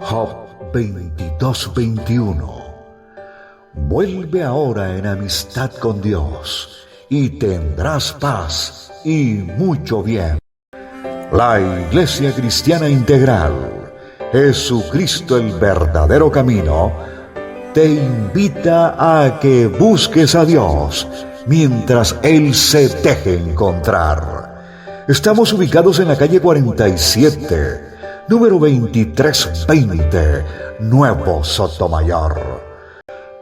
Job 22:21. Vuelve ahora en amistad con Dios y tendrás paz y mucho bien. La Iglesia Cristiana Integral, Jesucristo el verdadero camino, te invita a que busques a Dios mientras Él se deje encontrar. Estamos ubicados en la calle 47, número 2320, Nuevo Sotomayor.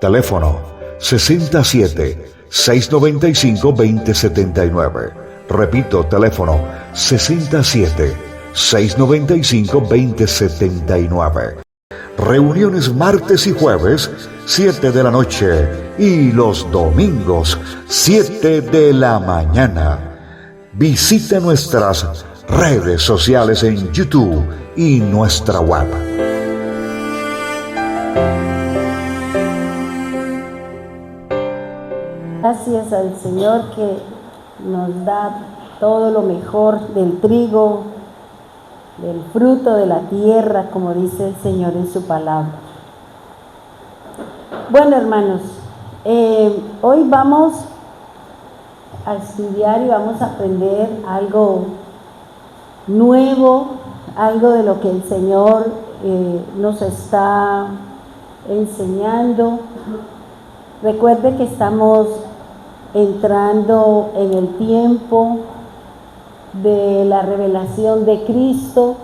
Teléfono 67-695-2079. Repito, teléfono 67-695-2079. Reuniones martes y jueves, 7 de la noche, y los domingos, 7 de la mañana. Visita nuestras redes sociales en YouTube y nuestra web. Gracias al Señor que nos da todo lo mejor del trigo, del fruto de la tierra, como dice el Señor en su palabra. Bueno, hermanos, hoy vamos a estudiar y vamos a aprender algo nuevo, algo de lo que el Señor nos está enseñando. Recuerde que estamos entrando en el tiempo de la revelación de Cristo,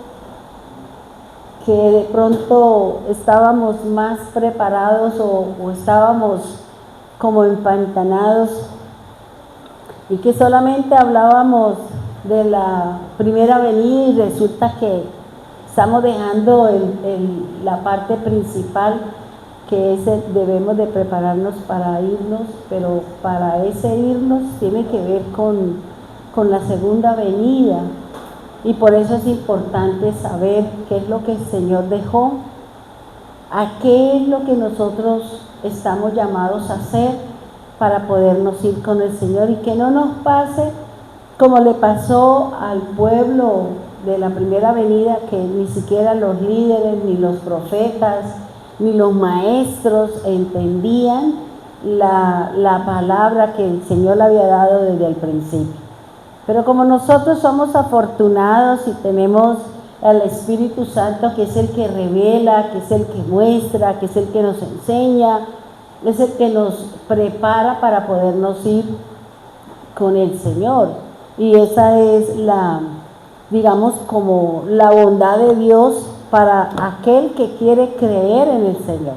que de pronto estábamos más preparados o estábamos como empantanados, y que solamente hablábamos de la primera venida y resulta que estamos dejando la parte principal, que debemos de prepararnos para irnos, pero para ese irnos tiene que ver con la segunda venida, y por eso es importante saber qué es lo que el Señor dejó, a qué es lo que nosotros estamos llamados a hacer para podernos ir con el Señor, y que no nos pase como le pasó al pueblo de la primera venida, que ni siquiera los líderes, ni los profetas, ni los maestros entendían la palabra que el Señor le había dado desde el principio. Pero como nosotros somos afortunados y tenemos al Espíritu Santo, que es el que revela, que es el que muestra, que es el que nos enseña, es el que nos prepara para podernos ir con el Señor. Y esa es digamos, como la bondad de Dios para aquel que quiere creer en el Señor.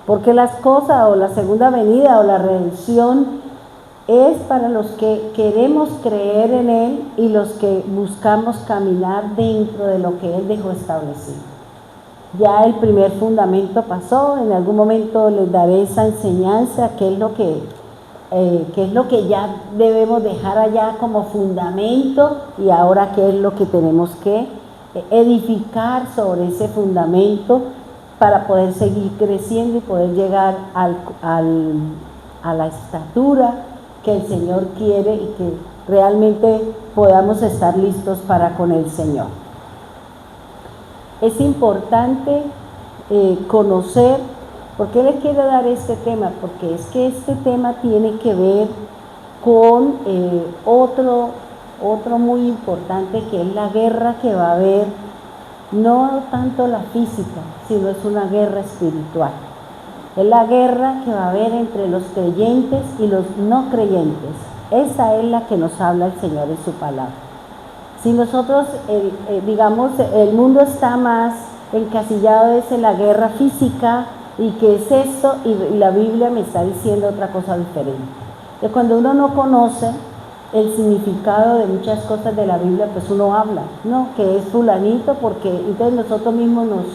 Porque las cosas, o la segunda venida, o la redención, es para los que queremos creer en Él y los que buscamos caminar dentro de lo que Él dejó establecido. Ya el primer fundamento pasó, en algún momento les daré esa enseñanza, qué es lo que ya debemos dejar allá como fundamento, y ahora qué es lo que tenemos que edificar sobre ese fundamento para poder seguir creciendo y poder llegar a la estatura que el Señor quiere, y que realmente podamos estar listos para con el Señor. Es importante conocer. ¿Por qué le quiero dar este tema? Porque es que este tema tiene que ver con otro muy importante, que es la guerra que va a haber, no tanto la física, sino es una guerra espiritual. Es la guerra que va a haber entre los creyentes y los no creyentes. Esa es la que nos habla el Señor en su palabra. Si nosotros, digamos, el mundo está más encasillado en la guerra física, y qué es esto, y la Biblia me está diciendo otra cosa diferente. Que cuando uno no conoce el significado de muchas cosas de la Biblia, pues uno habla, ¿no? Que es fulanito, porque entonces nosotros mismos nos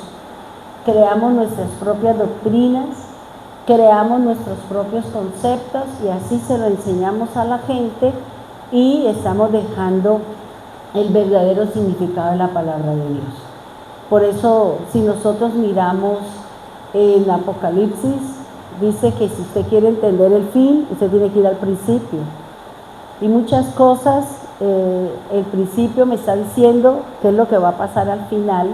creamos nuestras propias doctrinas, creamos nuestros propios conceptos, y así se lo enseñamos a la gente, y estamos dejando el verdadero significado de la palabra de Dios. Por eso, si nosotros miramos en Apocalipsis, dice que si usted quiere entender el fin, usted tiene que ir al principio. Y muchas cosas, el principio me está diciendo qué es lo que va a pasar al final,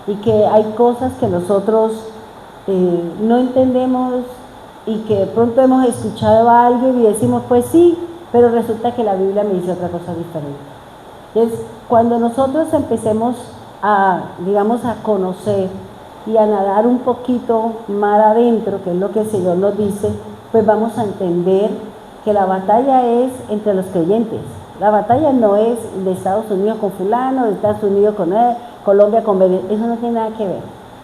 y que hay cosas que nosotros no entendemos y que de pronto hemos escuchado a alguien y decimos, pues sí, pero resulta que la Biblia me dice otra cosa diferente. Entonces, cuando nosotros empecemos digamos, a conocer y a nadar un poquito más adentro, que es lo que el Señor nos dice, pues vamos a entender que la batalla es entre los creyentes. La batalla no es de Estados Unidos con fulano, de Estados Unidos con Colombia con Venezuela, eso no tiene nada que ver.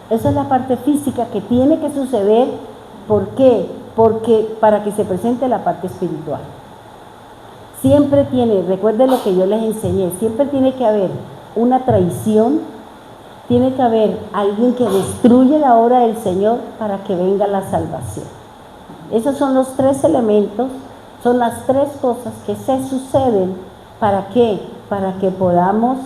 Esa es la parte física que tiene que suceder. ¿Por qué? Porque para que se presente la parte espiritual. Siempre recuerden lo que yo les enseñé, siempre tiene que haber una traición, tiene que haber alguien que destruye la obra del Señor para que venga la salvación. Esos son los tres elementos, son las tres cosas que se suceden. ¿Para qué? Para que podamos,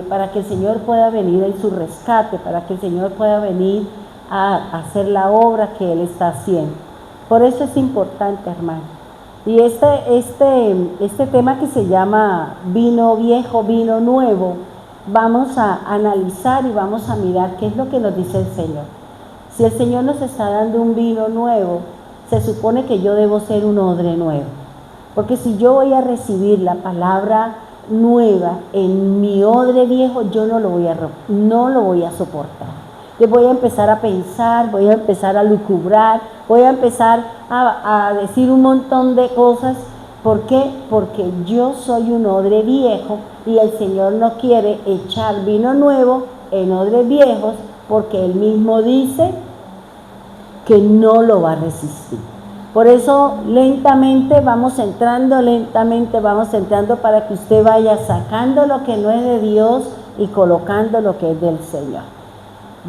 para que el Señor pueda venir en su rescate, para que el Señor pueda venir a hacer la obra que Él está haciendo. Por eso es importante, hermano. Y este tema que se llama vino viejo, vino nuevo, vamos a analizar y vamos a mirar qué es lo que nos dice el Señor. Si el Señor nos está dando un vino nuevo, se supone que yo debo ser un odre nuevo. Porque si yo voy a recibir la palabra nueva en mi odre viejo, yo no lo voy a soportar. Yo voy a empezar a pensar, voy a empezar a lucubrar, voy a empezar a decir un montón de cosas. ¿Por qué? Porque yo soy un odre viejo y el Señor no quiere echar vino nuevo en odres viejos, porque Él mismo dice que no lo va a resistir. Por eso lentamente vamos entrando para que usted vaya sacando lo que no es de Dios y colocando lo que es del Señor.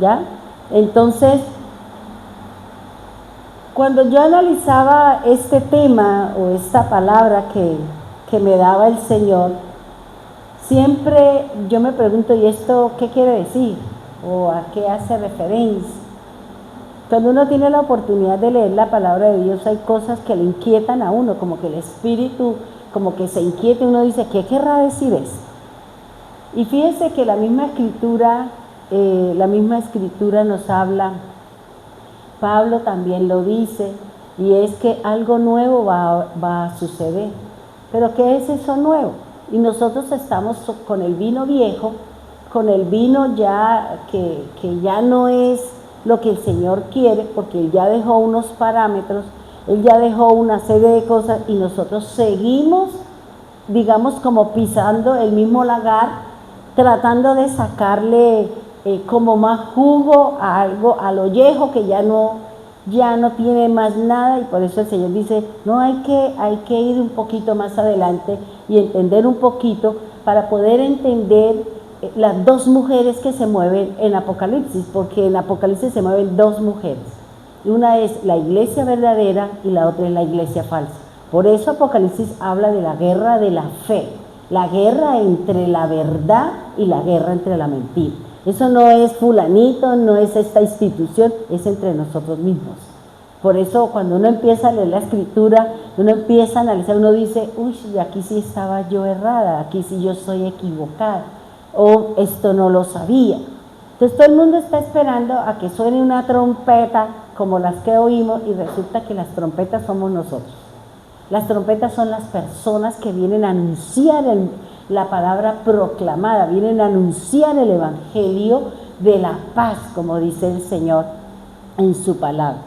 ¿Ya? Entonces, cuando yo analizaba este tema o esta palabra que me daba el Señor, siempre yo me pregunto, ¿y esto qué quiere decir? ¿O a qué hace referencia? Cuando uno tiene la oportunidad de leer la palabra de Dios, hay cosas que le inquietan a uno, como que el espíritu, como que se inquieta y uno dice, ¿qué querrá decir esto? Y fíjese que la misma escritura nos habla, Pablo también lo dice, y es que algo nuevo va a suceder. ¿Pero qué es eso nuevo? Y nosotros estamos con el vino viejo, con el vino ya que ya no es lo que el Señor quiere, porque Él ya dejó unos parámetros, Él ya dejó una serie de cosas y nosotros seguimos, digamos, como pisando el mismo lagar, tratando de sacarle como más jugo a algo, a lo viejo que ya no tiene más nada. Y por eso el Señor dice, no, hay que ir un poquito más adelante y entender un poquito para poder entender las dos mujeres que se mueven en Apocalipsis, porque en Apocalipsis se mueven dos mujeres. Una es la iglesia verdadera y la otra es la iglesia falsa. Por eso Apocalipsis habla de la guerra de la fe, la guerra entre la verdad y la guerra entre la mentira. Eso no es fulanito, no es esta institución, es entre nosotros mismos. Por eso cuando uno empieza a leer la escritura, uno empieza a analizar, uno dice, uy, aquí sí estaba yo errada, aquí sí yo soy equivocada, o esto no lo sabía. Entonces todo el mundo está esperando a que suene una trompeta como las que oímos, y resulta que las trompetas somos nosotros. Las trompetas son las personas que vienen a anunciar la palabra proclamada, vienen a anunciar el evangelio de la paz, como dice el Señor en su palabra.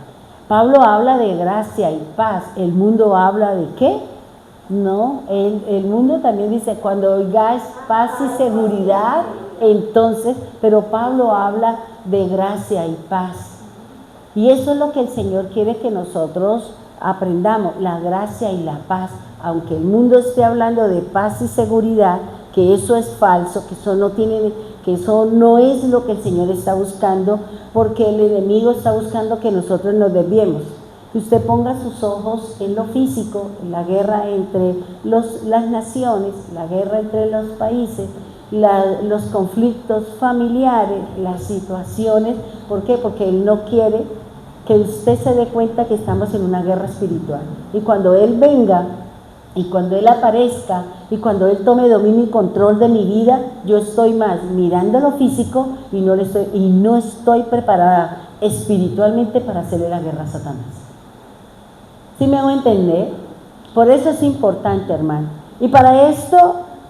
Pablo habla de gracia y paz. ¿El mundo habla de qué? No, el mundo también dice, cuando oigáis paz y seguridad, entonces, pero Pablo habla de gracia y paz. Y eso es lo que el Señor quiere que nosotros aprendamos, la gracia y la paz. Aunque el mundo esté hablando de paz y seguridad, que eso es falso, que eso no es lo que el Señor está buscando, porque el enemigo está buscando que nosotros nos desviemos. Que usted ponga sus ojos en lo físico, en la guerra entre las naciones, la guerra entre los países, los conflictos familiares, las situaciones. ¿Por qué? Porque Él no quiere que usted se dé cuenta que estamos en una guerra espiritual. Y cuando Él venga, y cuando Él aparezca, y cuando Él tome dominio y control de mi vida, yo estoy más mirando lo físico y no estoy preparada espiritualmente para hacerle la guerra a Satanás. ¿Sí me hago entender? Por eso es importante, hermano. Y para esto,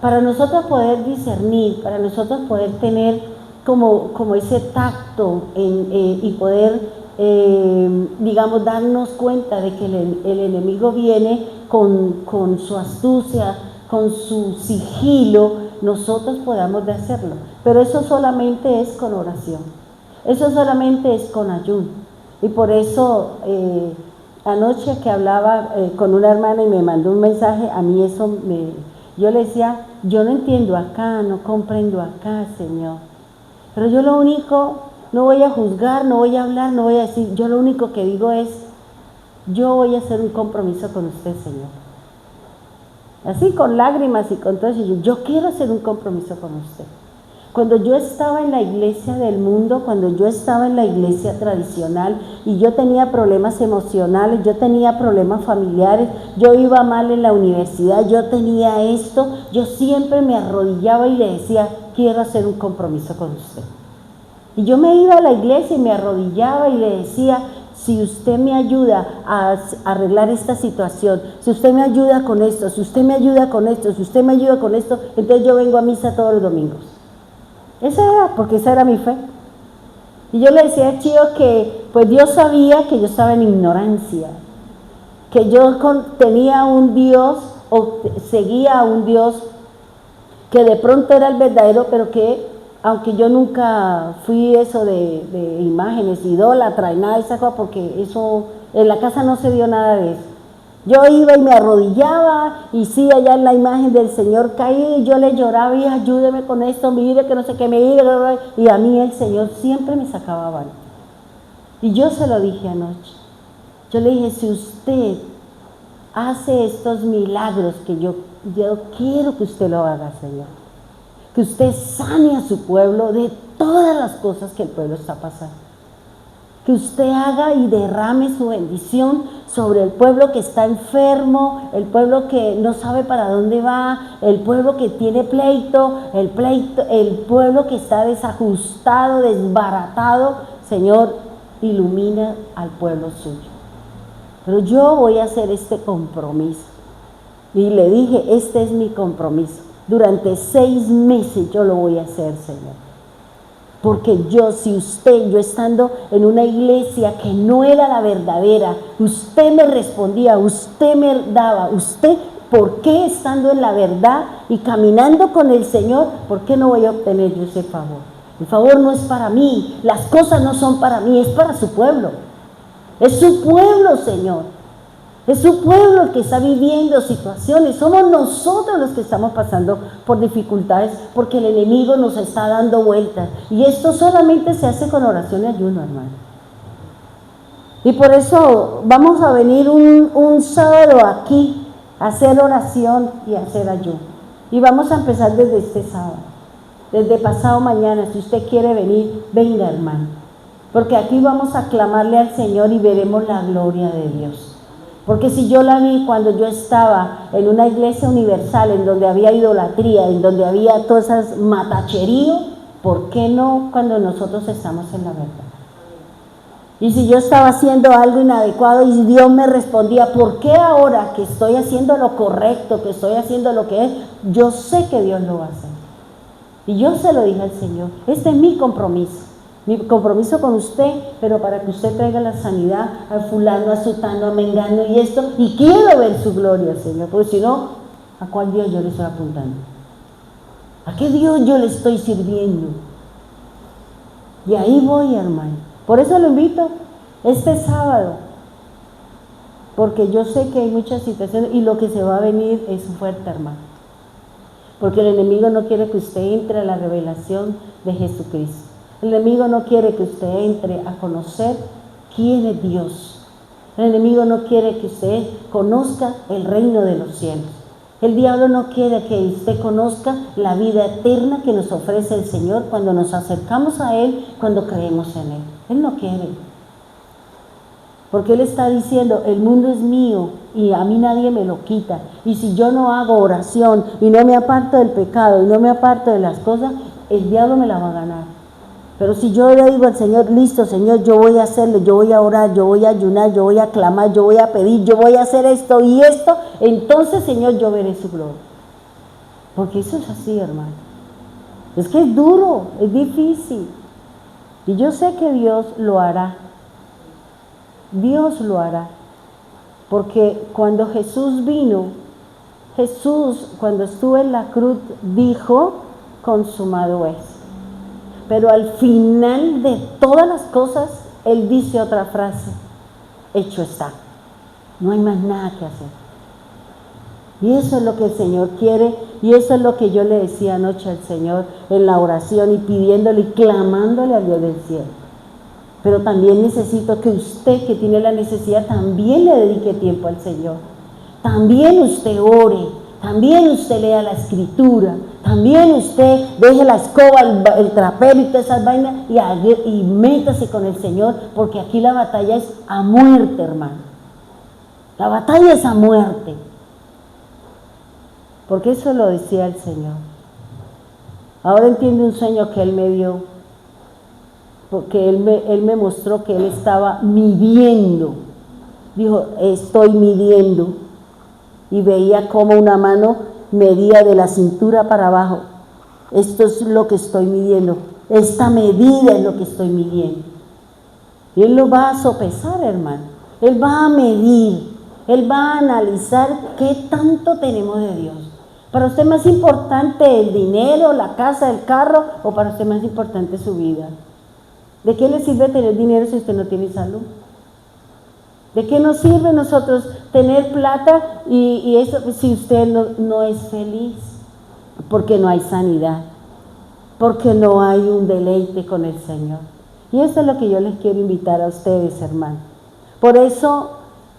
para nosotros poder discernir, para nosotros poder tener como ese tacto y poder, digamos, darnos cuenta de que el enemigo viene con su astucia, con su sigilo, nosotros podamos de hacerlo. Pero eso solamente es con oración, eso solamente es con ayuno. Y por eso anoche que hablaba con una hermana y me mandó un mensaje, a mí yo le decía, yo no entiendo acá, no comprendo acá, Señor, pero yo lo único, no voy a juzgar, no voy a hablar, no voy a decir, yo lo único que digo es, yo voy a hacer un compromiso con usted, Señor. Así con lágrimas y con todo eso, yo quiero hacer un compromiso con usted. Cuando yo estaba en la iglesia del mundo, cuando yo estaba en la iglesia tradicional y yo tenía problemas emocionales, yo tenía problemas familiares, yo iba mal en la universidad, yo tenía esto, yo siempre me arrodillaba y le decía, quiero hacer un compromiso con usted. Y yo me iba a la iglesia y me arrodillaba y le decía, si usted me ayuda a arreglar esta situación, si usted me ayuda con esto, si usted me ayuda con esto, si usted me ayuda con esto, entonces yo vengo a misa todos los domingos. Porque esa era mi fe. Y yo le decía a Chío que pues Dios sabía que yo estaba en ignorancia, que yo tenía un Dios o seguía a un Dios que de pronto era el verdadero, pero que aunque yo nunca fui eso de imágenes, idólatra y nada de esa cosa, porque eso en la casa no se dio nada de eso. Yo iba y me arrodillaba y sí, allá en la imagen del Señor caí y yo le lloraba y ayúdeme con esto, mire que no sé qué, y a mí el Señor siempre me sacaba avante. Y yo se lo dije anoche, yo le dije, si usted hace estos milagros que yo quiero que usted lo haga, Señor, que usted sane a su pueblo de todas las cosas que el pueblo está pasando, que usted haga y derrame su bendición sobre el pueblo que está enfermo, el pueblo que no sabe para dónde va, el pueblo que tiene pleito, el pueblo que está desajustado, desbaratado. Señor, ilumina al pueblo suyo. Pero yo voy a hacer este compromiso. Y le dije, este es mi compromiso. Durante 6 meses yo lo voy a hacer, Señor. Porque yo estando en una iglesia que no era la verdadera, usted me respondía, usted me daba, ¿por qué estando en la verdad y caminando con el Señor, por qué no voy a obtener yo ese favor? El favor no es para mí, las cosas no son para mí, es para su pueblo. Es su pueblo, Señor. Es su pueblo el que está viviendo situaciones. Somos nosotros los que estamos pasando por dificultades porque el enemigo nos está dando vueltas. Y esto solamente se hace con oración y ayuno, hermano. Y por eso vamos a venir un sábado aquí a hacer oración y a hacer ayuno. Y vamos a empezar desde este sábado, desde pasado mañana. Si usted quiere venir, venga, hermano. Porque aquí vamos a clamarle al Señor y veremos la gloria de Dios. Porque si yo la vi cuando yo estaba en una iglesia universal, en donde había idolatría, en donde había todas esas matacherío, ¿por qué no cuando nosotros estamos en la verdad? Y si yo estaba haciendo algo inadecuado y Dios me respondía, ¿por qué ahora que estoy haciendo lo correcto, que estoy haciendo lo que es? Yo sé que Dios lo va a hacer. Y yo se lo dije al Señor, este es mi compromiso con usted, pero para que usted traiga la sanidad a fulano, a sutano, a mengano y esto, y quiero ver su gloria, Señor, porque si no, ¿a cuál Dios yo le estoy apuntando? ¿A qué Dios yo le estoy sirviendo? Y ahí voy, hermano. Por eso lo invito este sábado, porque yo sé que hay muchas situaciones y lo que se va a venir es fuerte, hermano, porque el enemigo no quiere que usted entre a la revelación de Jesucristo. El enemigo no quiere que usted entre a conocer quién es Dios. El enemigo no quiere que usted conozca el reino de los cielos. El diablo no quiere que usted conozca la vida eterna que nos ofrece el Señor cuando nos acercamos a Él, cuando creemos en Él. Él no quiere. Porque Él está diciendo, el mundo es mío y a mí nadie me lo quita. Y si yo no hago oración y no me aparto del pecado y no me aparto de las cosas, el diablo me la va a ganar. Pero si yo le digo al Señor, listo Señor, yo voy a hacerlo, yo voy a orar, yo voy a ayunar, yo voy a clamar, yo voy a pedir, yo voy a hacer esto y esto, entonces Señor, yo veré su gloria. Porque eso es así, hermano. Es que es duro, es difícil. Y yo sé que Dios lo hará. Dios lo hará. Porque cuando Jesús vino, Jesús cuando estuvo en la cruz dijo, consumado es. Pero al final de todas las cosas, Él dice otra frase, hecho está. No hay más nada que hacer. Y eso es lo que el Señor quiere, y eso es lo que yo le decía anoche al Señor en la oración y pidiéndole y clamándole a Dios del cielo. Pero también necesito que usted, que tiene la necesidad, también le dedique tiempo al Señor. También usted ore, también usted lea la Escritura, también usted deje la escoba, el trapero y todas esas vainas y métase con el Señor, porque aquí la batalla es a muerte, hermano. La batalla es a muerte. Porque eso lo decía el Señor. Ahora entiendo un sueño que Él me dio, porque Él me mostró que Él estaba midiendo. Dijo, estoy midiendo. Y veía como una mano medía de la cintura para abajo. Esto es lo que estoy midiendo. Esta medida es lo que estoy midiendo. Y Él lo va a sopesar, hermano. Él va a medir. Él va a analizar qué tanto tenemos de Dios. ¿Para usted es más importante el dinero, la casa, el carro, o para usted es más importante su vida? ¿De qué le sirve tener dinero si usted no tiene salud? ¿De qué nos sirve nosotros tener plata y eso si usted no es feliz? Porque no hay sanidad, porque no hay un deleite con el Señor. Y eso es lo que yo les quiero invitar a ustedes, hermanos. Por eso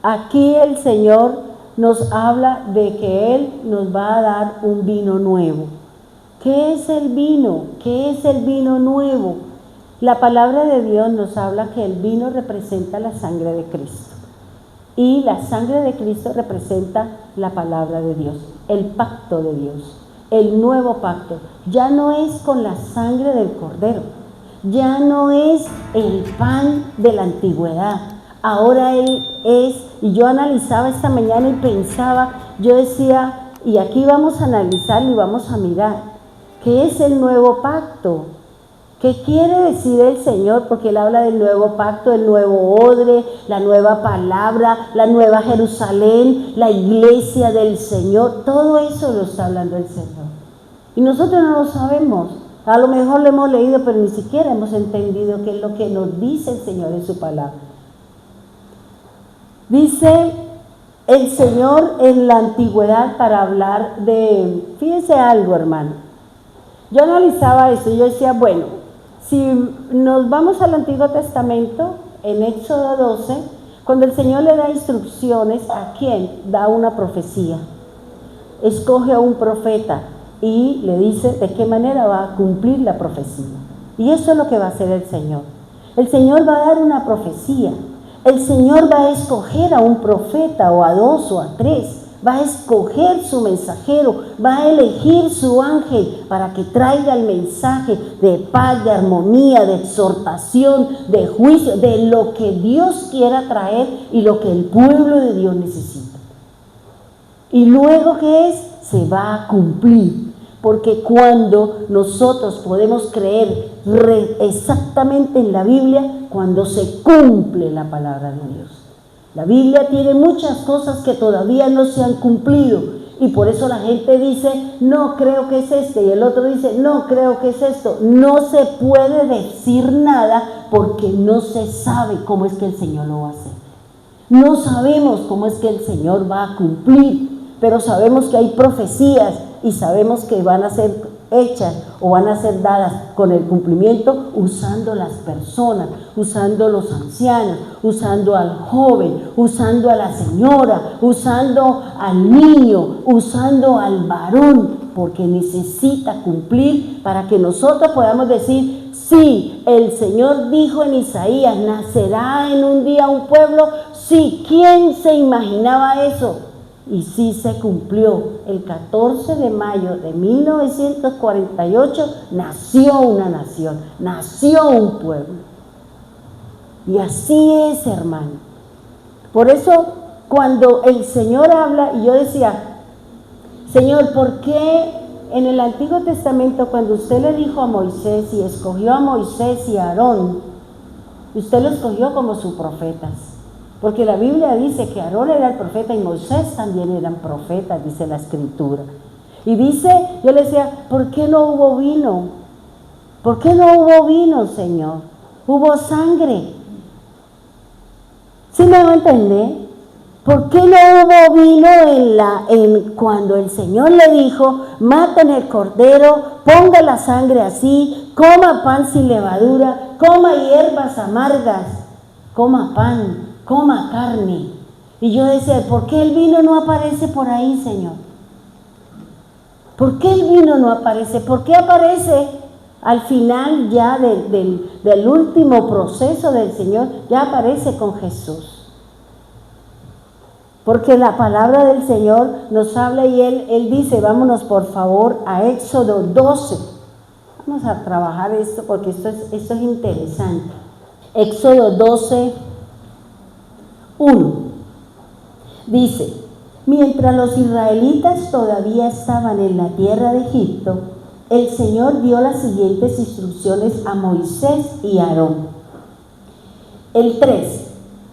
aquí el Señor nos habla de que Él nos va a dar un vino nuevo. ¿Qué es el vino? ¿Qué es el vino nuevo? La palabra de Dios nos habla que el vino representa la sangre de Cristo. Y la sangre de Cristo representa la palabra de Dios, el pacto de Dios, el nuevo pacto. Ya no es con la sangre del cordero, ya no es el pan de la antigüedad. Ahora Él es, y yo analizaba esta mañana y pensaba, yo decía, y aquí vamos a analizarlo y vamos a mirar, ¿qué es el nuevo pacto? ¿Qué quiere decir el Señor? Porque Él habla del nuevo pacto, el nuevo odre, la nueva palabra, la nueva Jerusalén, la iglesia del Señor. Todo eso lo está hablando el Señor. Y nosotros no lo sabemos. A lo mejor lo hemos leído, pero ni siquiera hemos entendido qué es lo que nos dice el Señor en su palabra. Dice el Señor en la antigüedad para hablar de... Fíjense algo, hermano. Yo analizaba eso y yo decía, bueno, si nos vamos al Antiguo Testamento, en Éxodo 12, cuando el Señor le da instrucciones, ¿a quién? Da una profecía. Escoge a un profeta y le dice de qué manera va a cumplir la profecía. Y eso es lo que va a hacer el Señor. El Señor va a dar una profecía. El Señor va a escoger a un profeta o a dos o a tres. Va a escoger su mensajero, va a elegir su ángel para que traiga el mensaje de paz, de armonía, de exhortación, de juicio, de lo que Dios quiera traer y lo que el pueblo de Dios necesita. Y luego, ¿qué es? Se va a cumplir. Porque cuando nosotros podemos creer exactamente en la Biblia, cuando se cumple la palabra de Dios. La Biblia tiene muchas cosas que todavía no se han cumplido y por eso la gente dice, no creo que es este, y el otro dice, no creo que es esto. No se puede decir nada porque no se sabe cómo es que el Señor lo va a hacer. No sabemos cómo es que el Señor va a cumplir, pero sabemos que hay profecías y sabemos que van a ser hechas o van a ser dadas con el cumplimiento usando las personas, usando los ancianos, usando al joven, usando a la señora, usando al niño, usando al varón, porque necesita cumplir para que nosotros podamos decir, sí, el Señor dijo en Isaías, nacerá en un día un pueblo. Sí, ¿quién se imaginaba eso? Y sí se cumplió. El 14 de mayo de 1948 nació una nación, nació un pueblo. Y así es, hermano. Por eso, cuando el Señor habla, y yo decía, Señor, ¿por qué en el Antiguo Testamento, cuando usted le dijo a Moisés y escogió a Moisés y a Aarón, usted lo escogió como sus profetas? Porque la Biblia dice que Aarón era el profeta y Moisés también eran profetas, dice la Escritura. Y dice, yo le decía, ¿por qué no hubo vino? ¿Por qué no hubo vino, Señor? Hubo sangre. ¿Sí me va a entender? ¿Por qué no hubo vino cuando el Señor le dijo, maten el cordero, ponga la sangre así, coma pan sin levadura, coma hierbas amargas, coma pan, coma carne? Y yo decía, ¿por qué el vino no aparece por ahí, Señor? ¿Por qué el vino no aparece? ¿Por qué aparece al final ya del último proceso del Señor? Ya aparece con Jesús. Porque la palabra del Señor nos habla y Él dice, vámonos por favor a Éxodo 12. Vamos a trabajar esto porque esto es interesante. Éxodo 12, 1. Dice, mientras los israelitas todavía estaban en la tierra de Egipto, el Señor dio las siguientes instrucciones a Moisés y a Aarón. El 3.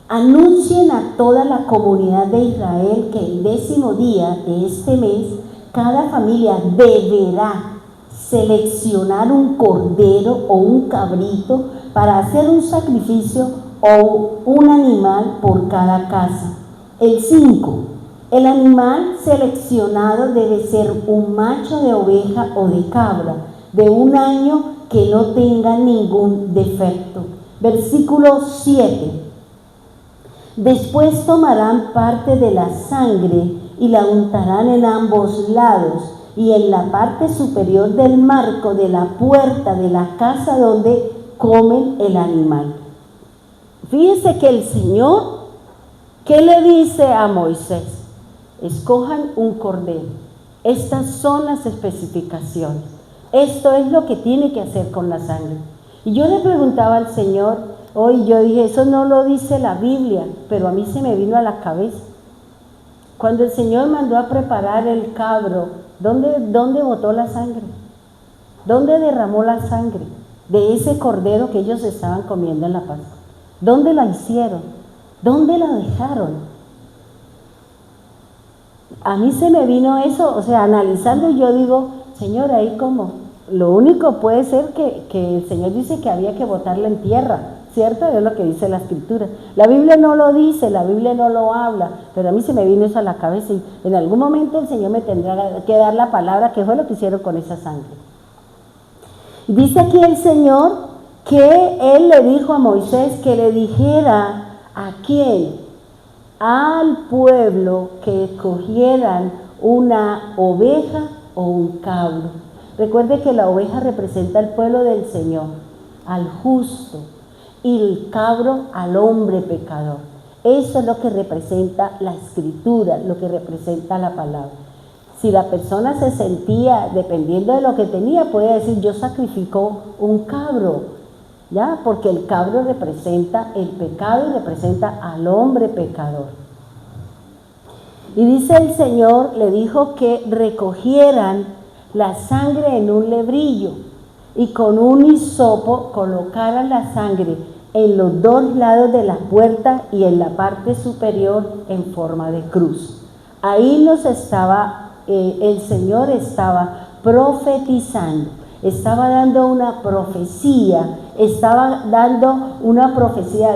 Anuncien a toda la comunidad de Israel que el 10º día de este mes, cada familia deberá seleccionar un cordero o un cabrito para hacer un sacrificio o un animal por cada casa. El 5. El animal seleccionado debe ser un macho de oveja o de cabra de 1 año que no tenga ningún defecto. Versículo 7. Después tomarán parte de la sangre y la untarán en ambos lados y en la parte superior del marco de la puerta de la casa donde comen el animal. Fíjense que el Señor, ¿qué le dice a Moisés? Escojan un cordero. Estas son las especificaciones. Esto es lo que tiene que hacer con la sangre. Y yo le preguntaba al Señor, hoy yo dije, eso no lo dice la Biblia, pero a mí se me vino a la cabeza. Cuando el Señor mandó a preparar el cabro, ¿dónde botó la sangre? ¿Dónde derramó la sangre de ese cordero que ellos estaban comiendo en la Pascua? ¿Dónde la hicieron? ¿Dónde la dejaron? A mí se me vino eso, o sea, analizando, yo digo, Señor, ahí como, lo único puede ser que el Señor dice que había que botarla en tierra, ¿cierto? Es lo que dice la Escritura. La Biblia no lo dice, la Biblia no lo habla, pero a mí se me vino eso a la cabeza y en algún momento el Señor me tendrá que dar la palabra, que fue lo que hicieron con esa sangre. Dice aquí el Señor que Él le dijo a Moisés que le dijera a quién, al pueblo, que escogieran una oveja o un cabro. Recuerde que la oveja representa al pueblo del Señor, al justo, y el cabro al hombre pecador. Eso es lo que representa la Escritura, lo que representa la palabra. Si la persona se sentía, dependiendo de lo que tenía, puede decir, yo sacrifico un cabro, ¿ya? Porque el cabro representa el pecado y representa al hombre pecador. Y dice el Señor, le dijo que recogieran la sangre en un lebrillo y con un hisopo colocaran la sangre en los 2 lados de la puerta y en la parte superior en forma de cruz. Ahí el Señor estaba profetizando, estaba dando una profecía,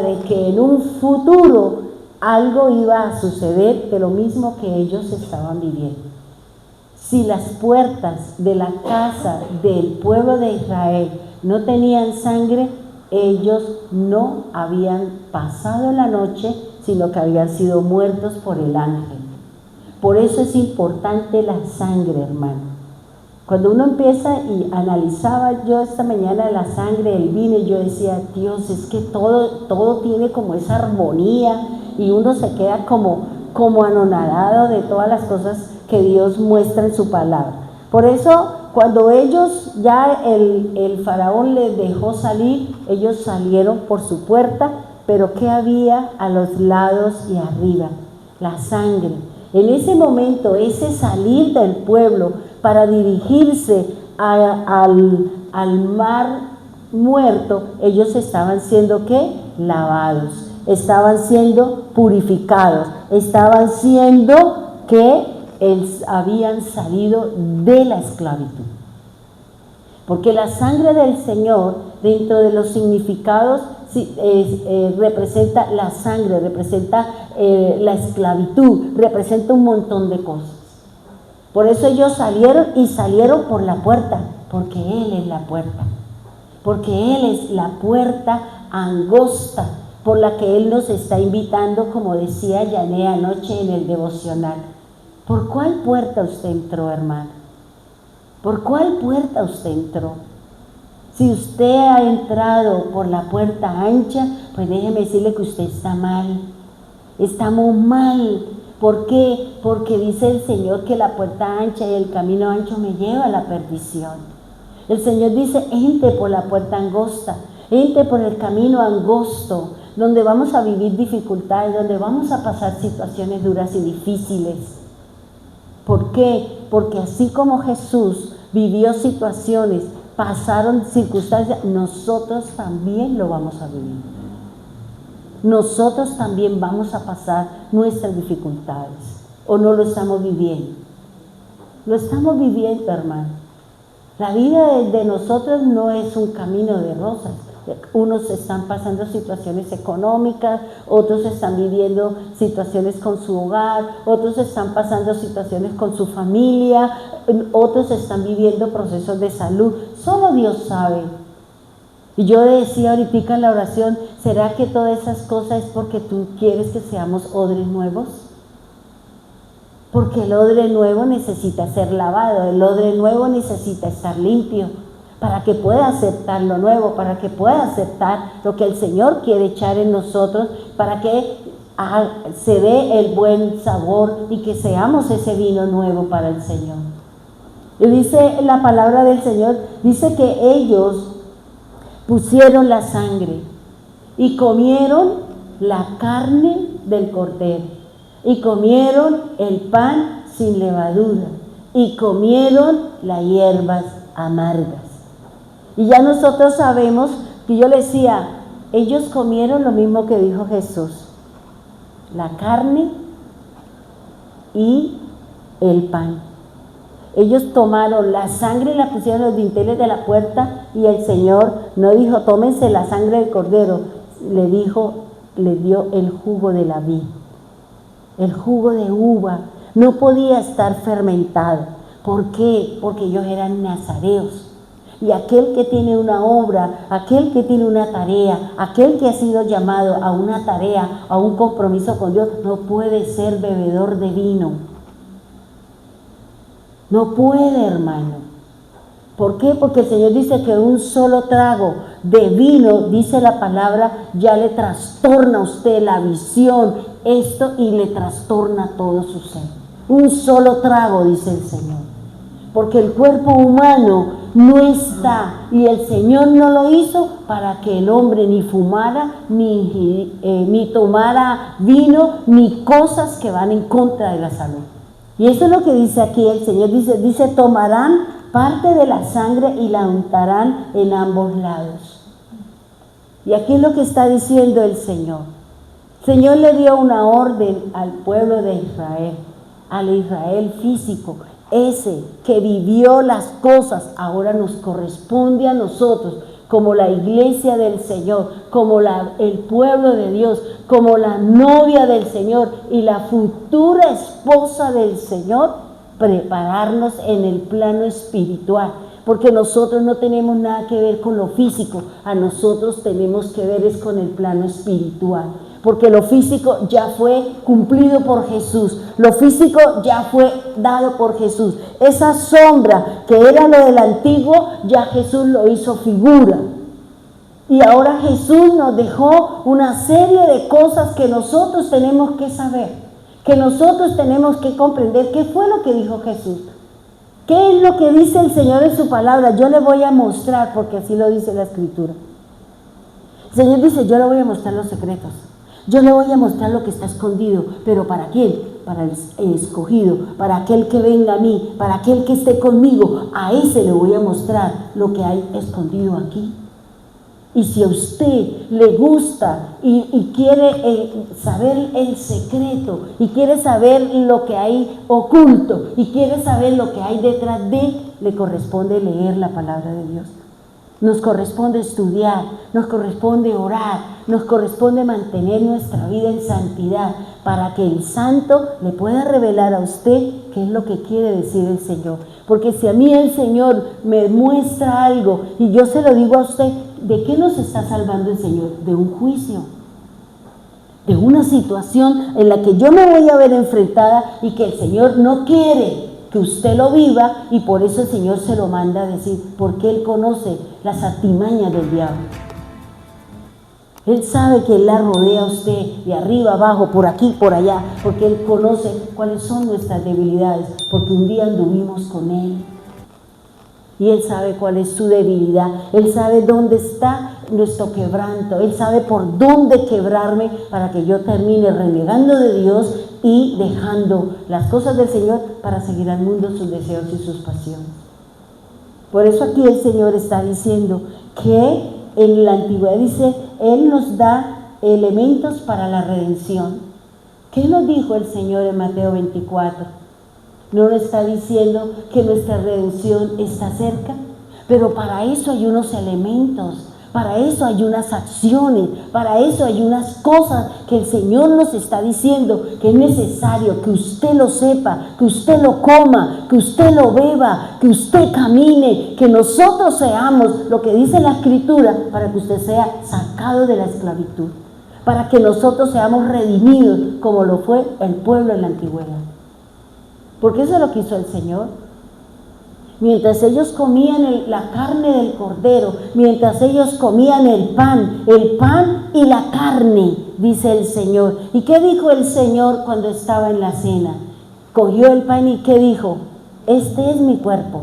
de que en un futuro algo iba a suceder de lo mismo que ellos estaban viviendo. si las puertas de la casa del pueblo de Israel no tenían sangre, ellos no habían pasado la noche, sino que habían sido muertos por el ángel. Por eso es importante la sangre, hermano. Cuando uno empieza y analizaba yo esta mañana la sangre, el vino, y yo decía, Dios, es que todo tiene como esa armonía y uno se queda como anonadado de todas las cosas que Dios muestra en su palabra. Por eso, cuando ellos, ya el faraón les dejó salir, ellos salieron por su puerta, pero ¿qué había a los lados y arriba? La sangre. En ese momento, ese salir del pueblo para dirigirse al mar muerto, ellos estaban siendo ¿qué? Lavados, estaban siendo purificados, estaban siendo que habían salido de la esclavitud. Porque la sangre del Señor, dentro de los significados, representa la sangre, representa la esclavitud, representa un montón de cosas. Por eso ellos salieron por la puerta, porque Él es la puerta, porque Él es la puerta angosta por la que Él nos está invitando, como decía Yané anoche en el devocional. ¿Por cuál puerta usted entró, hermano? ¿Por cuál puerta usted entró? Si usted ha entrado por la puerta ancha, pues déjeme decirle que usted está mal. Estamos mal. ¿Por qué? Porque dice el Señor que la puerta ancha y el camino ancho me lleva a la perdición. El Señor dice, entre por la puerta angosta, entre por el camino angosto, donde vamos a vivir dificultades, donde vamos a pasar situaciones duras y difíciles. ¿Por qué? Porque así como Jesús vivió situaciones, pasaron circunstancias, nosotros también lo vamos a vivir. Nosotros también vamos a pasar nuestras dificultades. ¿O no lo estamos viviendo? Lo estamos viviendo, hermano. La vida de nosotros no es un camino de rosas. Unos están pasando situaciones económicas, otros están viviendo situaciones con su hogar, otros están pasando situaciones con su familia, otros están viviendo procesos de salud. Solo Dios sabe. Y yo decía ahorita en la oración, ¿será que todas esas cosas es porque tú quieres que seamos odres nuevos? Porque el odre nuevo necesita ser lavado, el odre nuevo necesita estar limpio, para que pueda aceptar lo nuevo, para que pueda aceptar lo que el Señor quiere echar en nosotros, para que se dé el buen sabor y que seamos ese vino nuevo para el Señor. Y dice la palabra del Señor, dice que ellos pusieron la sangre y comieron la carne del cordero y comieron el pan sin levadura y comieron las hierbas amargas. Y ya nosotros sabemos que yo le decía, ellos comieron lo mismo que dijo Jesús, la carne y el pan. Ellos tomaron la sangre y la pusieron en los dinteles de la puerta y el Señor no dijo, tómense la sangre del cordero, le dio el jugo de la vid, el jugo de uva, no podía estar fermentado. ¿Por qué? Porque ellos eran nazareos. Y aquel que tiene una obra, aquel que tiene una tarea, aquel que ha sido llamado a una tarea, a un compromiso con Dios, no puede ser bebedor de vino. No puede, hermano. ¿Por qué? Porque el Señor dice que un solo trago de vino, dice la palabra, ya le trastorna a usted la visión, esto, y le trastorna todo su ser. Un solo trago, dice el Señor. Porque el cuerpo humano no está, y el Señor no lo hizo para que el hombre ni fumara, ni tomara vino, ni cosas que van en contra de la salud. Y eso es lo que dice aquí el Señor, dice, tomarán parte de la sangre y la untarán en ambos lados. Y aquí es lo que está diciendo el Señor. El Señor le dio una orden al pueblo de Israel, al Israel físico, ese que vivió las cosas, ahora nos corresponde a nosotros, como la iglesia del Señor, como el pueblo de Dios, como la novia del Señor y la futura esposa del Señor, prepararnos en el plano espiritual, porque nosotros no tenemos nada que ver con lo físico, a nosotros tenemos que ver es con el plano espiritual, porque lo físico ya fue cumplido por Jesús, lo físico ya fue dado por Jesús, esa sombra que era lo del antiguo, ya Jesús lo hizo figura, y ahora Jesús nos dejó una serie de cosas que nosotros tenemos que saber, que nosotros tenemos que comprender qué fue lo que dijo Jesús. ¿Qué es lo que dice el Señor en su palabra? Yo le voy a mostrar, porque así lo dice la Escritura. El Señor dice, yo le voy a mostrar los secretos. Yo le voy a mostrar lo que está escondido. ¿Pero para quién? Para el escogido, para aquel que venga a mí, para aquel que esté conmigo. A ese le voy a mostrar lo que hay escondido aquí. Y si a usted le gusta y quiere saber el secreto, y quiere saber lo que hay oculto, y quiere saber lo que hay detrás de, le corresponde leer la palabra de Dios. Nos corresponde estudiar, nos corresponde orar, nos corresponde mantener nuestra vida en santidad, para que el santo le pueda revelar a usted qué es lo que quiere decir el Señor. Porque si a mí el Señor me muestra algo y yo se lo digo a usted, ¿de qué nos está salvando el Señor? De un juicio, de una situación en la que yo me voy a ver enfrentada y que el Señor no quiere que usted lo viva, y por eso el Señor se lo manda a decir, porque Él conoce las artimañas del diablo. Él sabe que Él la rodea a usted de arriba, abajo, por aquí, por allá, porque Él conoce cuáles son nuestras debilidades, porque un día anduvimos con Él. Y Él sabe cuál es su debilidad, Él sabe dónde está nuestro quebranto, Él sabe por dónde quebrarme para que yo termine renegando de Dios y dejando las cosas del Señor para seguir al mundo sus deseos y sus pasiones. Por eso aquí el Señor está diciendo que en la antigüedad dice, Él nos da elementos para la redención. ¿Qué nos dijo el Señor en Mateo 24? ¿No nos está diciendo que nuestra redención está cerca? Pero para eso hay unos elementos, para eso hay unas acciones, para eso hay unas cosas que el Señor nos está diciendo que es necesario que usted lo sepa, que usted lo coma, que usted lo beba, que usted camine, que nosotros seamos lo que dice la Escritura, para que usted sea sacado de la esclavitud, para que nosotros seamos redimidos como lo fue el pueblo en la antigüedad. Porque eso es lo que hizo el Señor. Mientras ellos comían la carne del cordero, mientras ellos comían el pan y la carne, dice el Señor. ¿Y qué dijo el Señor cuando estaba en la cena? Cogió el pan y ¿qué dijo? Este es mi cuerpo.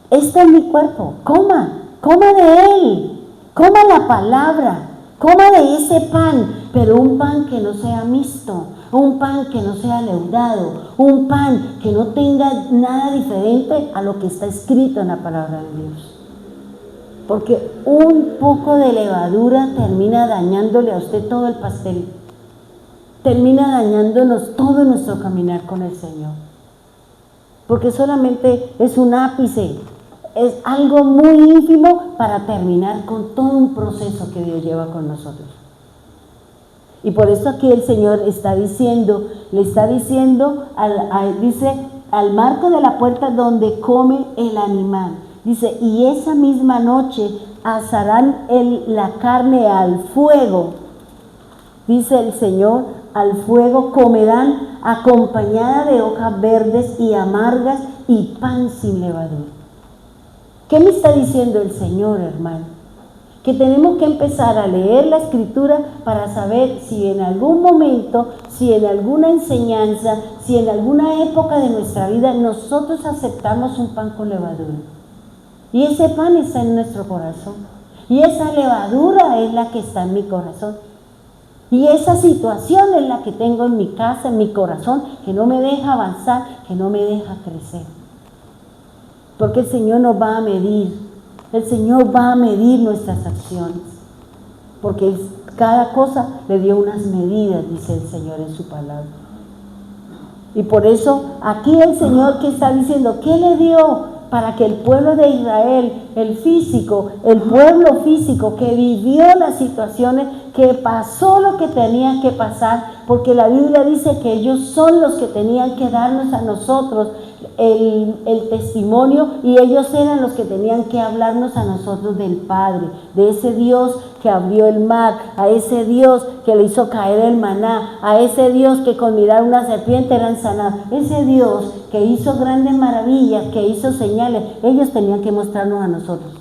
Este es mi cuerpo. Coma de él. Coma la palabra. Coma de ese pan, pero un pan que no sea mixto, un pan que no sea leudado, un pan que no tenga nada diferente a lo que está escrito en la palabra de Dios. Porque un poco de levadura termina dañándole a usted todo el pastel, termina dañándonos todo nuestro caminar con el Señor. Porque solamente es un ápice, es algo muy ínfimo para terminar con todo un proceso que Dios lleva con nosotros. Y por eso aquí el Señor está diciendo, le está diciendo, dice, al marco de la puerta donde come el animal. Dice, y esa misma noche asarán la carne al fuego. Dice el Señor, al fuego comerán acompañada de hojas verdes y amargas y pan sin levadura. ¿Qué me está diciendo el Señor, hermano? Que tenemos que empezar a leer la Escritura para saber si en algún momento, si en alguna enseñanza, si en alguna época de nuestra vida nosotros aceptamos un pan con levadura. Y ese pan está en nuestro corazón. Y esa levadura es la que está en mi corazón. Y esa situación es la que tengo en mi casa, en mi corazón, que no me deja avanzar, que no me deja crecer. Porque el Señor nos va a medir. El Señor va a medir nuestras acciones. Porque cada cosa le dio unas medidas, dice el Señor en su palabra. Y por eso aquí el Señor, ¿qué está diciendo? ¿Qué le dio para que el pueblo de Israel, el pueblo físico que vivió las situaciones, que pasó lo que tenía que pasar, porque la Biblia dice que ellos son los que tenían que darnos a nosotros el testimonio, y ellos eran los que tenían que hablarnos a nosotros del Padre, de ese Dios que abrió el mar, a ese Dios que le hizo caer el maná, a ese Dios que con mirar una serpiente eran sanados, ese Dios que hizo grandes maravillas, que hizo señales. Ellos tenían que mostrarnos a nosotros,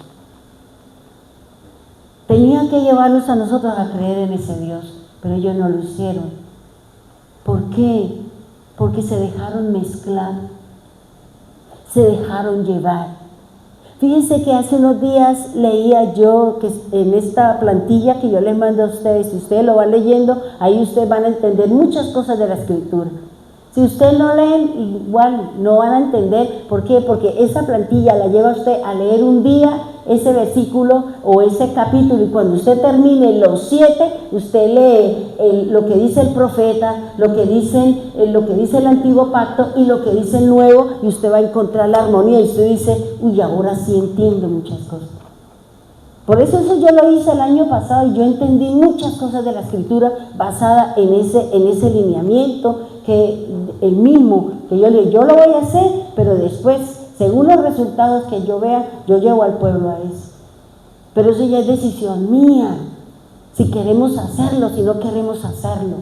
tenían que llevarnos a nosotros a creer en ese Dios, pero ellos no lo hicieron. ¿Por qué? Porque se dejaron mezclar, se dejaron llevar. Fíjense que hace unos días leía yo que en esta plantilla que yo les mando a ustedes, si ustedes lo van leyendo, ahí ustedes van a entender muchas cosas de la Escritura. Si ustedes no leen, igual no van a entender. ¿Por qué? Porque esa plantilla la lleva usted a leer un día ese versículo o ese capítulo, y cuando usted termine los 7, usted lee lo que dice el profeta, lo que dice el antiguo pacto y lo que dice el nuevo, y usted va a encontrar la armonía, y usted dice, uy, ahora sí entiendo muchas cosas. Por eso yo lo hice el año pasado, y yo entendí muchas cosas de la Escritura basada en ese lineamiento, que el mismo que yo lo voy a hacer, pero después, según los resultados que yo vea, yo llevo al pueblo a eso. Pero eso ya es decisión mía, si queremos hacerlo, si no queremos hacerlo.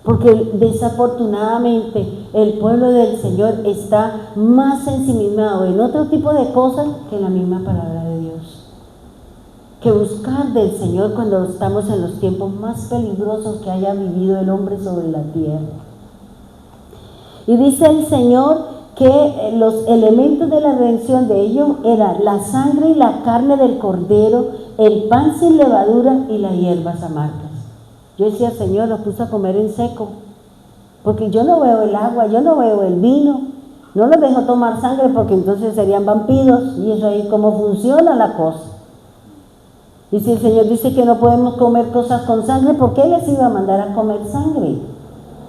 Porque desafortunadamente el pueblo del Señor está más ensimismado en otro tipo de cosas que en la misma palabra de Dios. Que buscar del Señor cuando estamos en los tiempos más peligrosos que haya vivido el hombre sobre la tierra. Y dice el Señor que los elementos de la redención de ellos eran la sangre y la carne del cordero, el pan sin levadura y las hierbas amargas. Yo decía, Señor, los puso a comer en seco, porque yo no veo el agua, yo no veo el vino, no los dejo tomar sangre porque entonces serían vampiros, y eso ahí cómo funciona la cosa. Y si el Señor dice que no podemos comer cosas con sangre, ¿por qué les iba a mandar a comer sangre?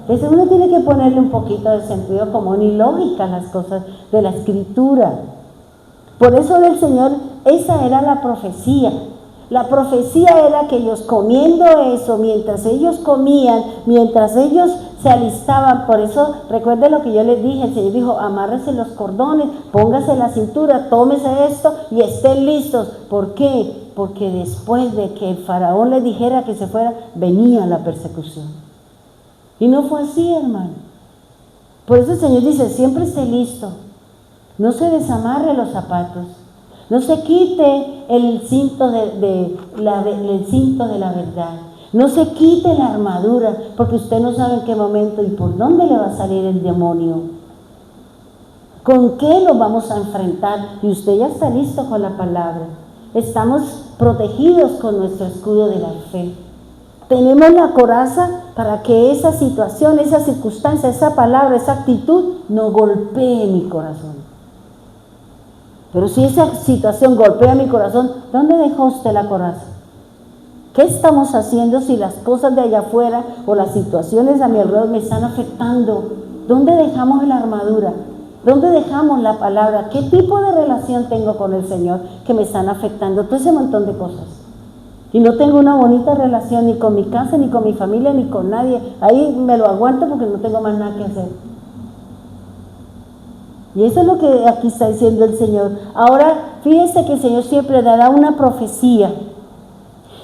Entonces uno tiene que ponerle un poquito de sentido común y lógica a las cosas de la Escritura. Por eso del Señor, esa era la profecía. La profecía era que ellos comiendo eso, mientras ellos comían, mientras ellos se alistaban, por eso recuerden lo que yo les dije, el Señor dijo, amárrese los cordones, póngase la cintura, tómese esto y estén listos. ¿Por qué? Porque después de que el faraón les dijera que se fuera, venía la persecución. Y no fue así, hermano. Por eso el Señor dice, siempre esté listo, no se desamarre los zapatos, no se quite el cinto de la verdad, no se quite la armadura, porque usted no sabe en qué momento y por dónde le va a salir el demonio. ¿Con qué lo vamos a enfrentar? Y usted ya está listo con la palabra. Estamos protegidos con nuestro escudo de la fe. Tenemos la coraza para que esa situación, esa circunstancia, esa palabra, esa actitud no golpee mi corazón. Pero si esa situación golpea mi corazón, ¿dónde dejó usted la coraza? ¿Qué estamos haciendo si las cosas de allá afuera o las situaciones a mi alrededor me están afectando? ¿Dónde dejamos la armadura? ¿Dónde dejamos la palabra? ¿Qué tipo de relación tengo con el Señor que me están afectando? Todo ese montón de cosas. Y no tengo una bonita relación ni con mi casa, ni con mi familia, ni con nadie. Ahí me lo aguanto porque no tengo más nada que hacer. Y eso es lo que aquí está diciendo el Señor. Ahora, fíjense que el Señor siempre dará una profecía.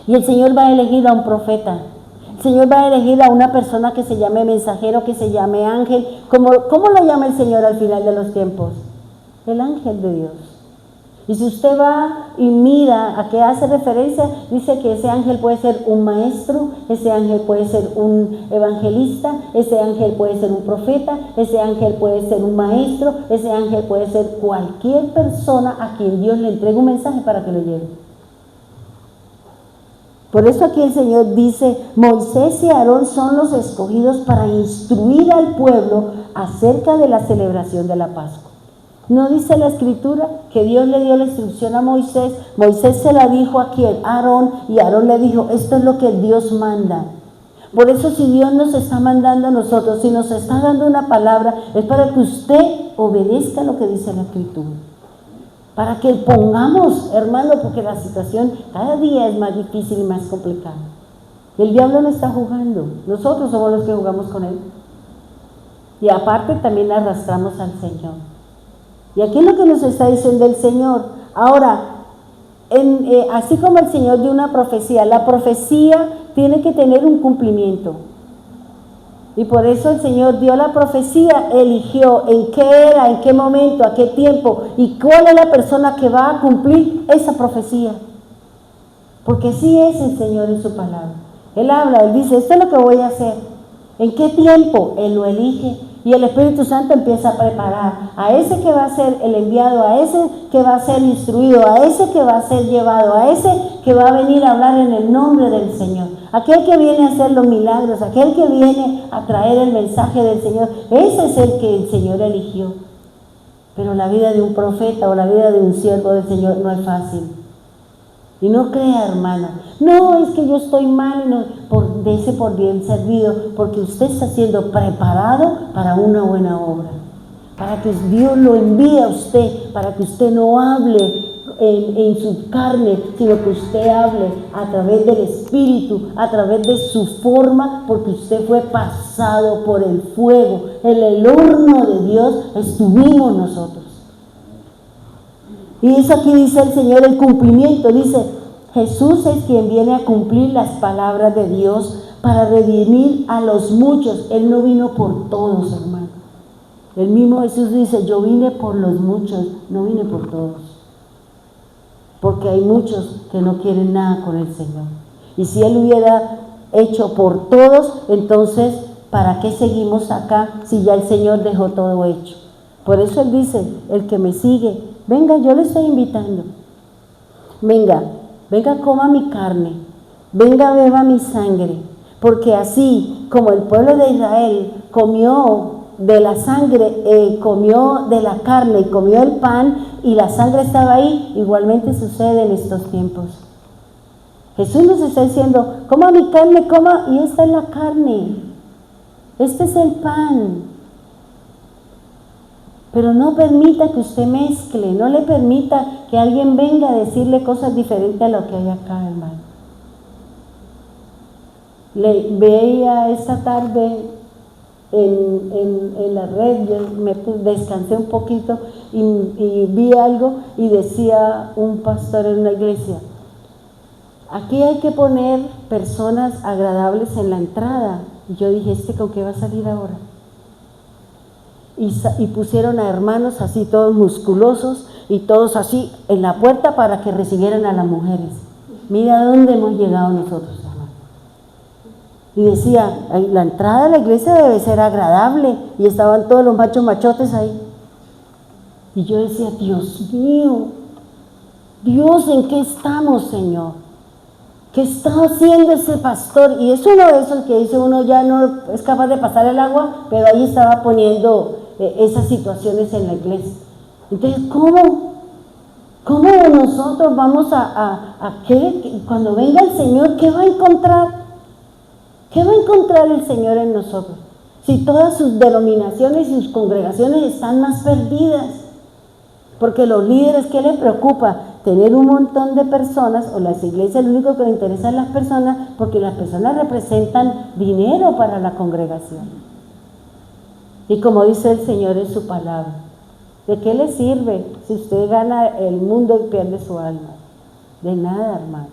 Y el Señor va a elegir a un profeta. El Señor va a elegir a una persona que se llame mensajero, que se llame ángel. ¿Cómo lo llama el Señor al final de los tiempos? El ángel de Dios. Y si usted va y mira a qué hace referencia, dice que ese ángel puede ser un maestro, ese ángel puede ser un evangelista, ese ángel puede ser un profeta, ese ángel puede ser un maestro, ese ángel puede ser cualquier persona a quien Dios le entregue un mensaje para que lo lleve. Por eso aquí el Señor dice, Moisés y Aarón son los escogidos para instruir al pueblo acerca de la celebración de la Pascua. ¿No dice la Escritura que Dios le dio la instrucción a Moisés? Moisés se la dijo a quién, a Aarón, y Aarón le dijo, esto es lo que Dios manda. Por eso si Dios nos está mandando a nosotros, si nos está dando una palabra, es para que usted obedezca lo que dice la Escritura. Para que pongamos, hermano, porque la situación cada día es más difícil y más complicada. El diablo no está jugando, nosotros somos los que jugamos con él. Y aparte también arrastramos al Señor. Y aquí es lo que nos está diciendo el Señor. Ahora, así como el Señor dio una profecía, la profecía tiene que tener un cumplimiento. Y por eso el Señor dio la profecía, eligió en qué era, en qué momento, a qué tiempo y cuál es la persona que va a cumplir esa profecía. Porque sí es el Señor en su palabra. Él habla, Él dice, esto es lo que voy a hacer. ¿En qué tiempo? Él lo elige. Y el Espíritu Santo empieza a preparar a ese que va a ser el enviado, a ese que va a ser instruido, a ese que va a ser llevado, a ese que va a venir a hablar en el nombre del Señor. Aquel que viene a hacer los milagros, aquel que viene a traer el mensaje del Señor, ese es el que el Señor eligió. Pero la vida de un profeta o la vida de un siervo del Señor no es fácil. Y no crea, hermana, no, es que yo estoy mal, no, dése por bien servido, porque usted está siendo preparado para una buena obra, para que Dios lo envíe a usted, para que usted no hable en su carne, sino que usted hable a través del Espíritu, a través de su forma, porque usted fue pasado por el fuego, en el horno de Dios estuvimos nosotros. Y eso aquí dice el Señor, el cumplimiento, dice, Jesús es quien viene a cumplir las palabras de Dios para redimir a los muchos. Él no vino por todos, hermano. El mismo Jesús dice, yo vine por los muchos, no vine por todos. Porque hay muchos que no quieren nada con el Señor. Y si Él hubiera hecho por todos, entonces, ¿para qué seguimos acá si ya el Señor dejó todo hecho? Por eso Él dice, el que me sigue, venga, yo le estoy invitando. Venga, coma mi carne. Venga, beba mi sangre. Porque así como el pueblo de Israel comió de la sangre, comió de la carne y comió el pan y la sangre estaba ahí, igualmente sucede en estos tiempos. Jesús nos está diciendo, coma mi carne, coma, y esta es la carne. Este es el pan. Pero no permita que usted mezcle, no le permita que alguien venga a decirle cosas diferentes a lo que hay acá, hermano. Le veía esta tarde en la red, yo me descansé un poquito y vi algo y decía un pastor en una iglesia, aquí hay que poner personas agradables en la entrada. Y yo dije, ¿con qué va a salir ahora? Y pusieron a hermanos así todos musculosos y todos así en la puerta para que recibieran a las mujeres. Mira dónde hemos llegado nosotros, hermano. Y decía, la entrada a la iglesia debe ser agradable, y estaban todos los machos machotes ahí. Y yo decía, Dios mío, Dios, ¿en qué estamos, Señor? ¿Qué está haciendo ese pastor? Y es uno de esos que dice uno ya no es capaz de pasar el agua, pero ahí estaba poniendo esas situaciones en la iglesia. Entonces, ¿cómo nosotros vamos a qué? Cuando venga el Señor, ¿qué va a encontrar? ¿Qué va a encontrar el Señor en nosotros? Si todas sus denominaciones y sus congregaciones están más perdidas. Porque los líderes, ¿qué les preocupa? Tener un montón de personas, o las iglesias lo único que les interesa es las personas, porque las personas representan dinero para la congregación. Y como dice el Señor en su palabra, ¿de qué le sirve si usted gana el mundo y pierde su alma? De nada, hermano.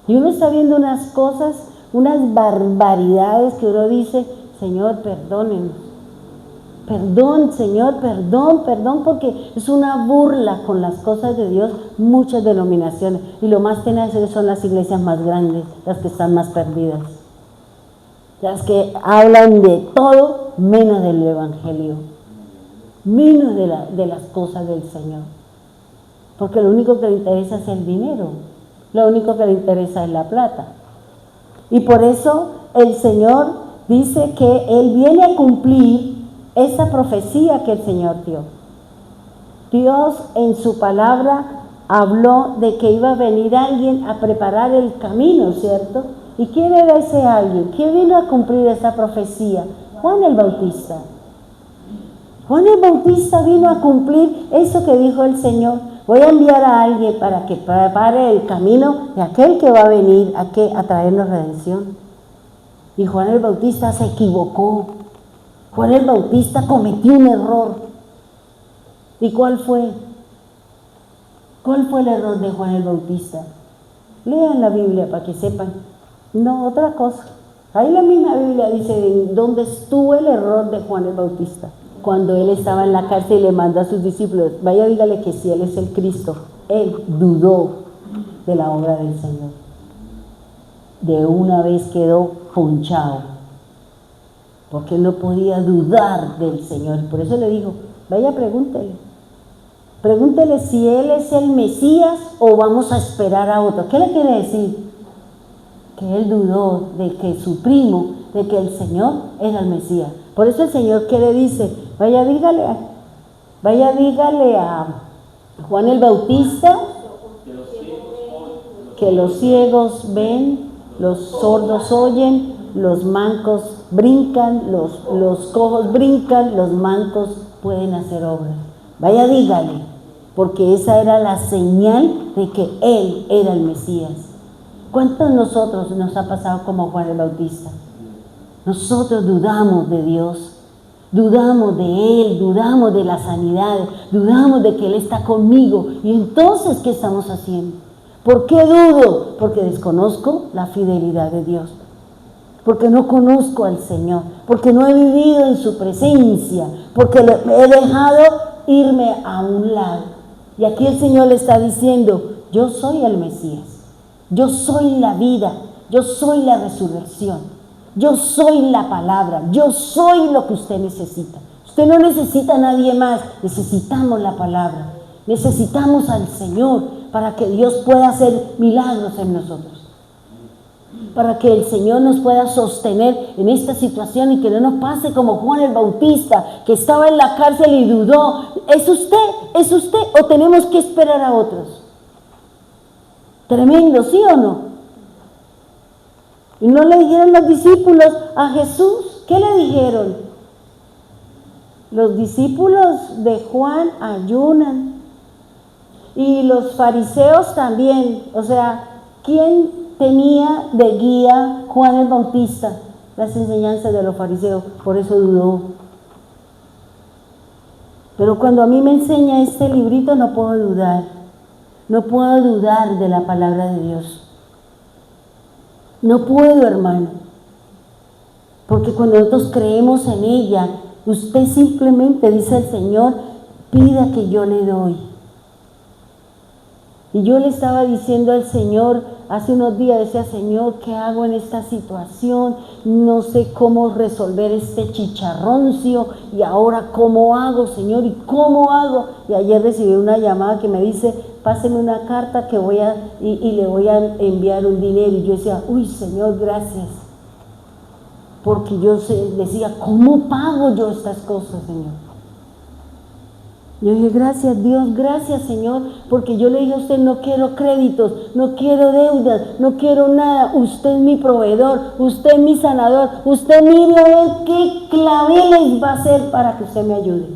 Y uno está viendo unas cosas, unas barbaridades que uno dice, Señor, perdónenos. Perdón, Señor, perdón, porque es una burla con las cosas de Dios, muchas denominaciones. Y lo más tenaz son las iglesias más grandes, las que están más perdidas. Las que hablan de todo menos del Evangelio, menos de las cosas del Señor. Porque lo único que le interesa es el dinero, lo único que le interesa es la plata. Y por eso el Señor dice que Él viene a cumplir esa profecía que el Señor dio. Dios en su palabra habló de que iba a venir alguien a preparar el camino, ¿cierto? ¿Y quién era ese alguien? ¿Quién vino a cumplir esa profecía? Juan el Bautista. Juan el Bautista vino a cumplir eso que dijo el Señor. voy a enviar a alguien para que prepare el camino de aquel que va a venir a traernos redención. Y Juan el Bautista se equivocó. Juan el Bautista cometió un error. ¿Y cuál fue? ¿Cuál fue el error de Juan el Bautista? Lean la Biblia para que sepan. No, otra cosa. Ahí la misma Biblia dice dónde estuvo el error de Juan el Bautista. Cuando él estaba en la cárcel y le mandó a sus discípulos, vaya, dígale que si él es el Cristo. Él dudó de la obra del Señor. De una vez quedó ponchado, porque él no podía dudar del Señor. Por eso le dijo, vaya, pregúntele si él es el Mesías o vamos a esperar a otro. ¿Qué le quiere decir? Que él dudó de que su primo, de que el Señor era el Mesías. Por eso el Señor, ¿qué le dice? Vaya, dígale a Juan el Bautista que los ciegos ven, los sordos oyen, los mancos brincan, los cojos brincan, los mancos pueden hacer obras. Vaya, dígale, porque esa era la señal de que él era el Mesías. ¿Cuántos de nosotros nos ha pasado como Juan el Bautista? Nosotros dudamos de Dios, dudamos de Él, dudamos de la sanidad, dudamos de que Él está conmigo. Y entonces, ¿qué estamos haciendo? ¿Por qué dudo? Porque desconozco la fidelidad de Dios, porque no conozco al Señor, porque no he vivido en su presencia, porque he dejado irme a un lado. Y aquí el Señor le está diciendo, yo soy el Mesías, yo soy la vida, yo soy la resurrección. Yo soy la palabra, yo soy lo que usted necesita. Usted no necesita a nadie más, necesitamos la palabra. Necesitamos al Señor para que Dios pueda hacer milagros en nosotros. Para que el Señor nos pueda sostener en esta situación y que no nos pase como Juan el Bautista, que estaba en la cárcel y dudó. ¿Es usted o tenemos que esperar a otros? Tremendo, ¿sí o no? Y no le dijeron los discípulos a Jesús. ¿Qué le dijeron? Los discípulos de Juan ayunan. Y los fariseos también. O sea, ¿quién tenía de guía Juan el Bautista? Las enseñanzas de los fariseos. Por eso dudó. Pero cuando a mí me enseña este librito no puedo dudar. No puedo dudar de la palabra de Dios. No puedo, hermano, porque cuando nosotros creemos en ella, usted simplemente dice al Señor, pida que yo le doy. Y yo le estaba diciendo al Señor, hace unos días decía, Señor, ¿qué hago en esta situación? No sé cómo resolver este chicharroncio, y ahora ¿cómo hago, Señor? ¿Y cómo hago? Y ayer recibí una llamada que me dice, páseme una carta que y le voy a enviar un dinero. Y yo decía, uy, Señor, gracias. Porque yo decía, ¿cómo pago yo estas cosas, Señor? Yo dije, gracias Dios, gracias Señor, porque yo le dije a usted, no quiero créditos, no quiero deudas, no quiero nada. Usted es mi proveedor, usted es mi sanador. Usted mire a ver qué claveles va a hacer para que usted me ayude.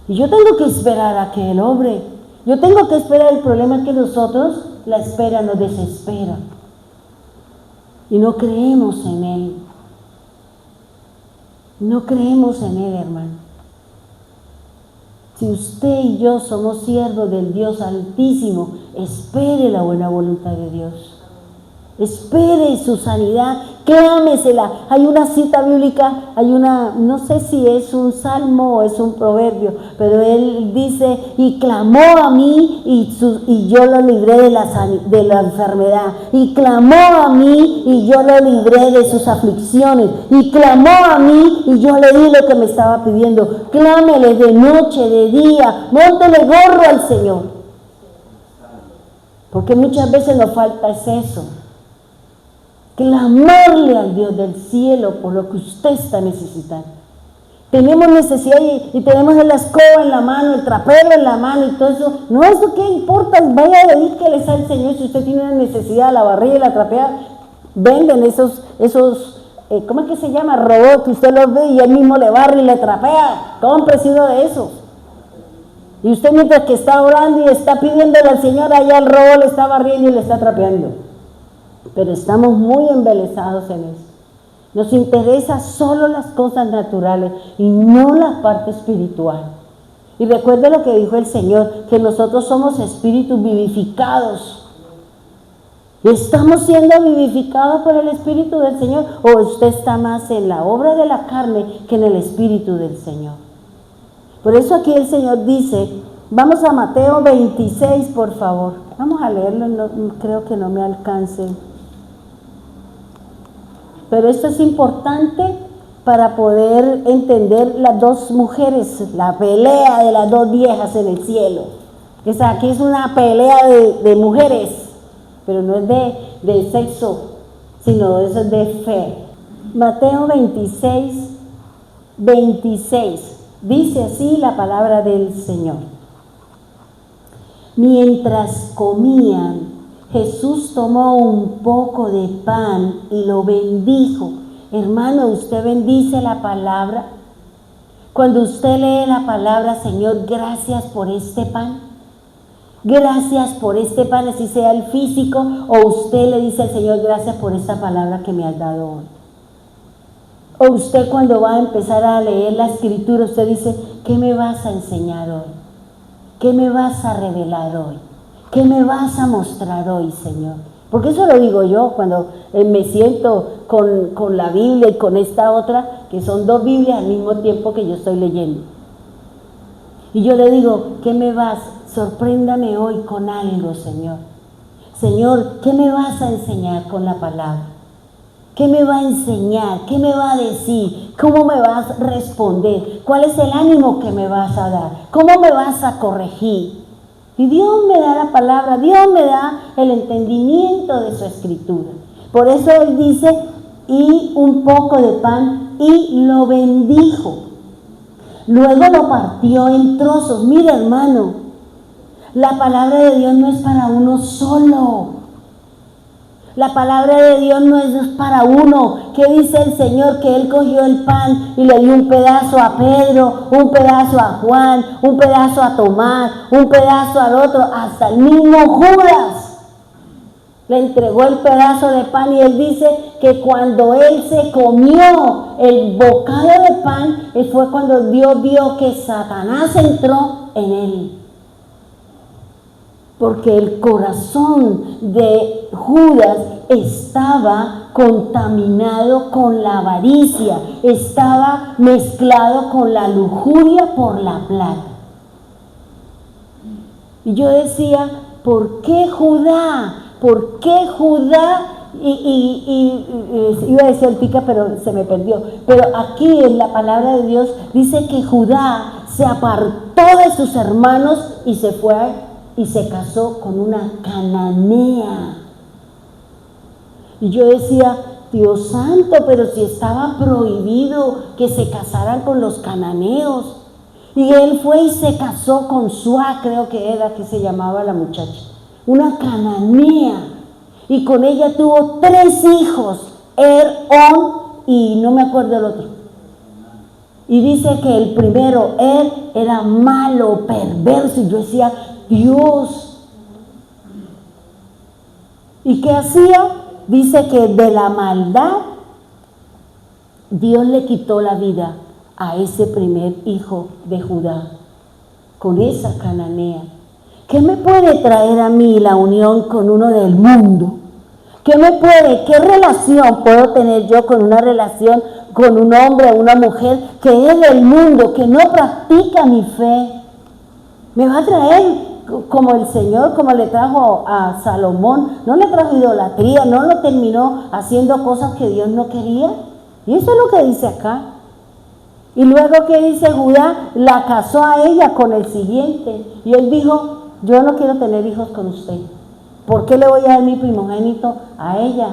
Y yo tengo que esperar a que Él obre. Yo tengo que esperar. El problema es que nosotros, la espera nos desespera. Y no creemos en Él. No creemos en Él, hermano. Si usted y yo somos siervos del Dios Altísimo, espere la buena voluntad de Dios. Espere su sanidad, clámesela. Hay una cita bíblica, no sé si es un salmo o es un proverbio, pero él dice, y clamó a mí y yo lo libré de la enfermedad, y clamó a mí y yo lo libré de sus aflicciones, y clamó a mí y yo le di lo que me estaba pidiendo. Clámele de noche, de día, móntele gorro al Señor, porque muchas veces nos falta es eso. Clamarle al Dios del cielo por lo que usted está necesitando. Tenemos necesidad y tenemos la escoba en la mano, el trapero en la mano y todo eso. No, eso qué importa, vaya a dedíqueles al Señor. Si usted tiene una necesidad, la barrilla y la trapea, venden esos ¿cómo es que se llama? Robots, que usted los ve y él mismo le barre y le trapea. Cómprese uno de esos. Y usted mientras que está orando y está pidiéndole al Señor, allá el robo le está barriendo y le está trapeando. Pero estamos muy embelesados en eso. Nos interesa solo las cosas naturales y no la parte espiritual. Y recuerde lo que dijo el Señor, que nosotros somos espíritus vivificados. ¿Estamos siendo vivificados por el Espíritu del Señor? ¿O usted está más en la obra de la carne que en el Espíritu del Señor? Por eso aquí el Señor dice, vamos a Mateo 26, por favor. Vamos a leerlo, no, creo que no me alcance. Pero esto es importante para poder entender las dos mujeres, la pelea de las dos viejas en el cielo. Aquí es una pelea de mujeres, pero no es de sexo, sino eso es de fe. Mateo 26, 26. Dice así la palabra del Señor. Mientras comían, Jesús tomó un poco de pan y lo bendijo. Hermano, ¿usted bendice la palabra? Cuando usted lee la palabra, Señor, gracias por este pan. Gracias por este pan, así sea el físico, o usted le dice al Señor, gracias por esta palabra que me has dado hoy. O usted cuando va a empezar a leer la escritura, usted dice, ¿qué me vas a enseñar hoy? ¿Qué me vas a revelar hoy? ¿Qué me vas a mostrar hoy, Señor? Porque eso lo digo yo cuando me siento con la Biblia y con esta otra, que son dos Biblias al mismo tiempo que yo estoy leyendo. Y yo le digo, ¿qué me vas? Sorpréndame hoy con algo, Señor. Señor, ¿qué me vas a enseñar con la palabra? ¿Qué me va a enseñar? ¿Qué me va a decir? ¿Cómo me vas a responder? ¿Cuál es el ánimo que me vas a dar? ¿Cómo me vas a corregir? Y Dios me da la palabra, Dios me da el entendimiento de su escritura. Por eso Él dice, y un poco de pan, y lo bendijo. Luego lo partió en trozos. Mira, hermano, la palabra de Dios no es para uno solo. La palabra de Dios no es para uno. ¿Qué dice el Señor? Que Él cogió el pan y le dio un pedazo a Pedro, un pedazo a Juan, un pedazo a Tomás, un pedazo al otro, hasta el mismo Judas. Le entregó el pedazo de pan y Él dice que cuando Él se comió el bocado de pan, fue cuando Dios vio que Satanás entró en Él. Porque el corazón de Judas estaba contaminado con la avaricia, estaba mezclado con la lujuria por la plata. Y yo decía, ¿por qué Judá? ¿Por qué Judá? Iba a decir el pica, pero se me perdió. Pero aquí en la palabra de Dios dice que Judá se apartó de sus hermanos y se fue y se casó con una cananea. Y yo decía, Dios santo, pero si estaba prohibido que se casaran con los cananeos. Y él fue y se casó con Sua, creo que era que se llamaba la muchacha, una cananea. Y con ella tuvo 3 hijos, On y no me acuerdo el otro. Y dice que el primero, era malo, perverso. Y yo decía, Dios. ¿Y qué hacía? Dice que de la maldad Dios le quitó la vida a ese primer hijo de Judá con esa cananea. ¿Qué me puede traer a mí la unión con uno del mundo? ¿Qué relación puedo tener yo con una relación con un hombre o una mujer que es del mundo, que no practica mi fe? Me va a traer como el Señor, como le trajo a Salomón, no le trajo idolatría, no lo terminó haciendo cosas que Dios no quería. Y eso es lo que dice acá. Y luego que dice Judá, la casó a ella con el siguiente. Y él dijo, yo no quiero tener hijos con usted. ¿Por qué le voy a dar mi primogénito a ella?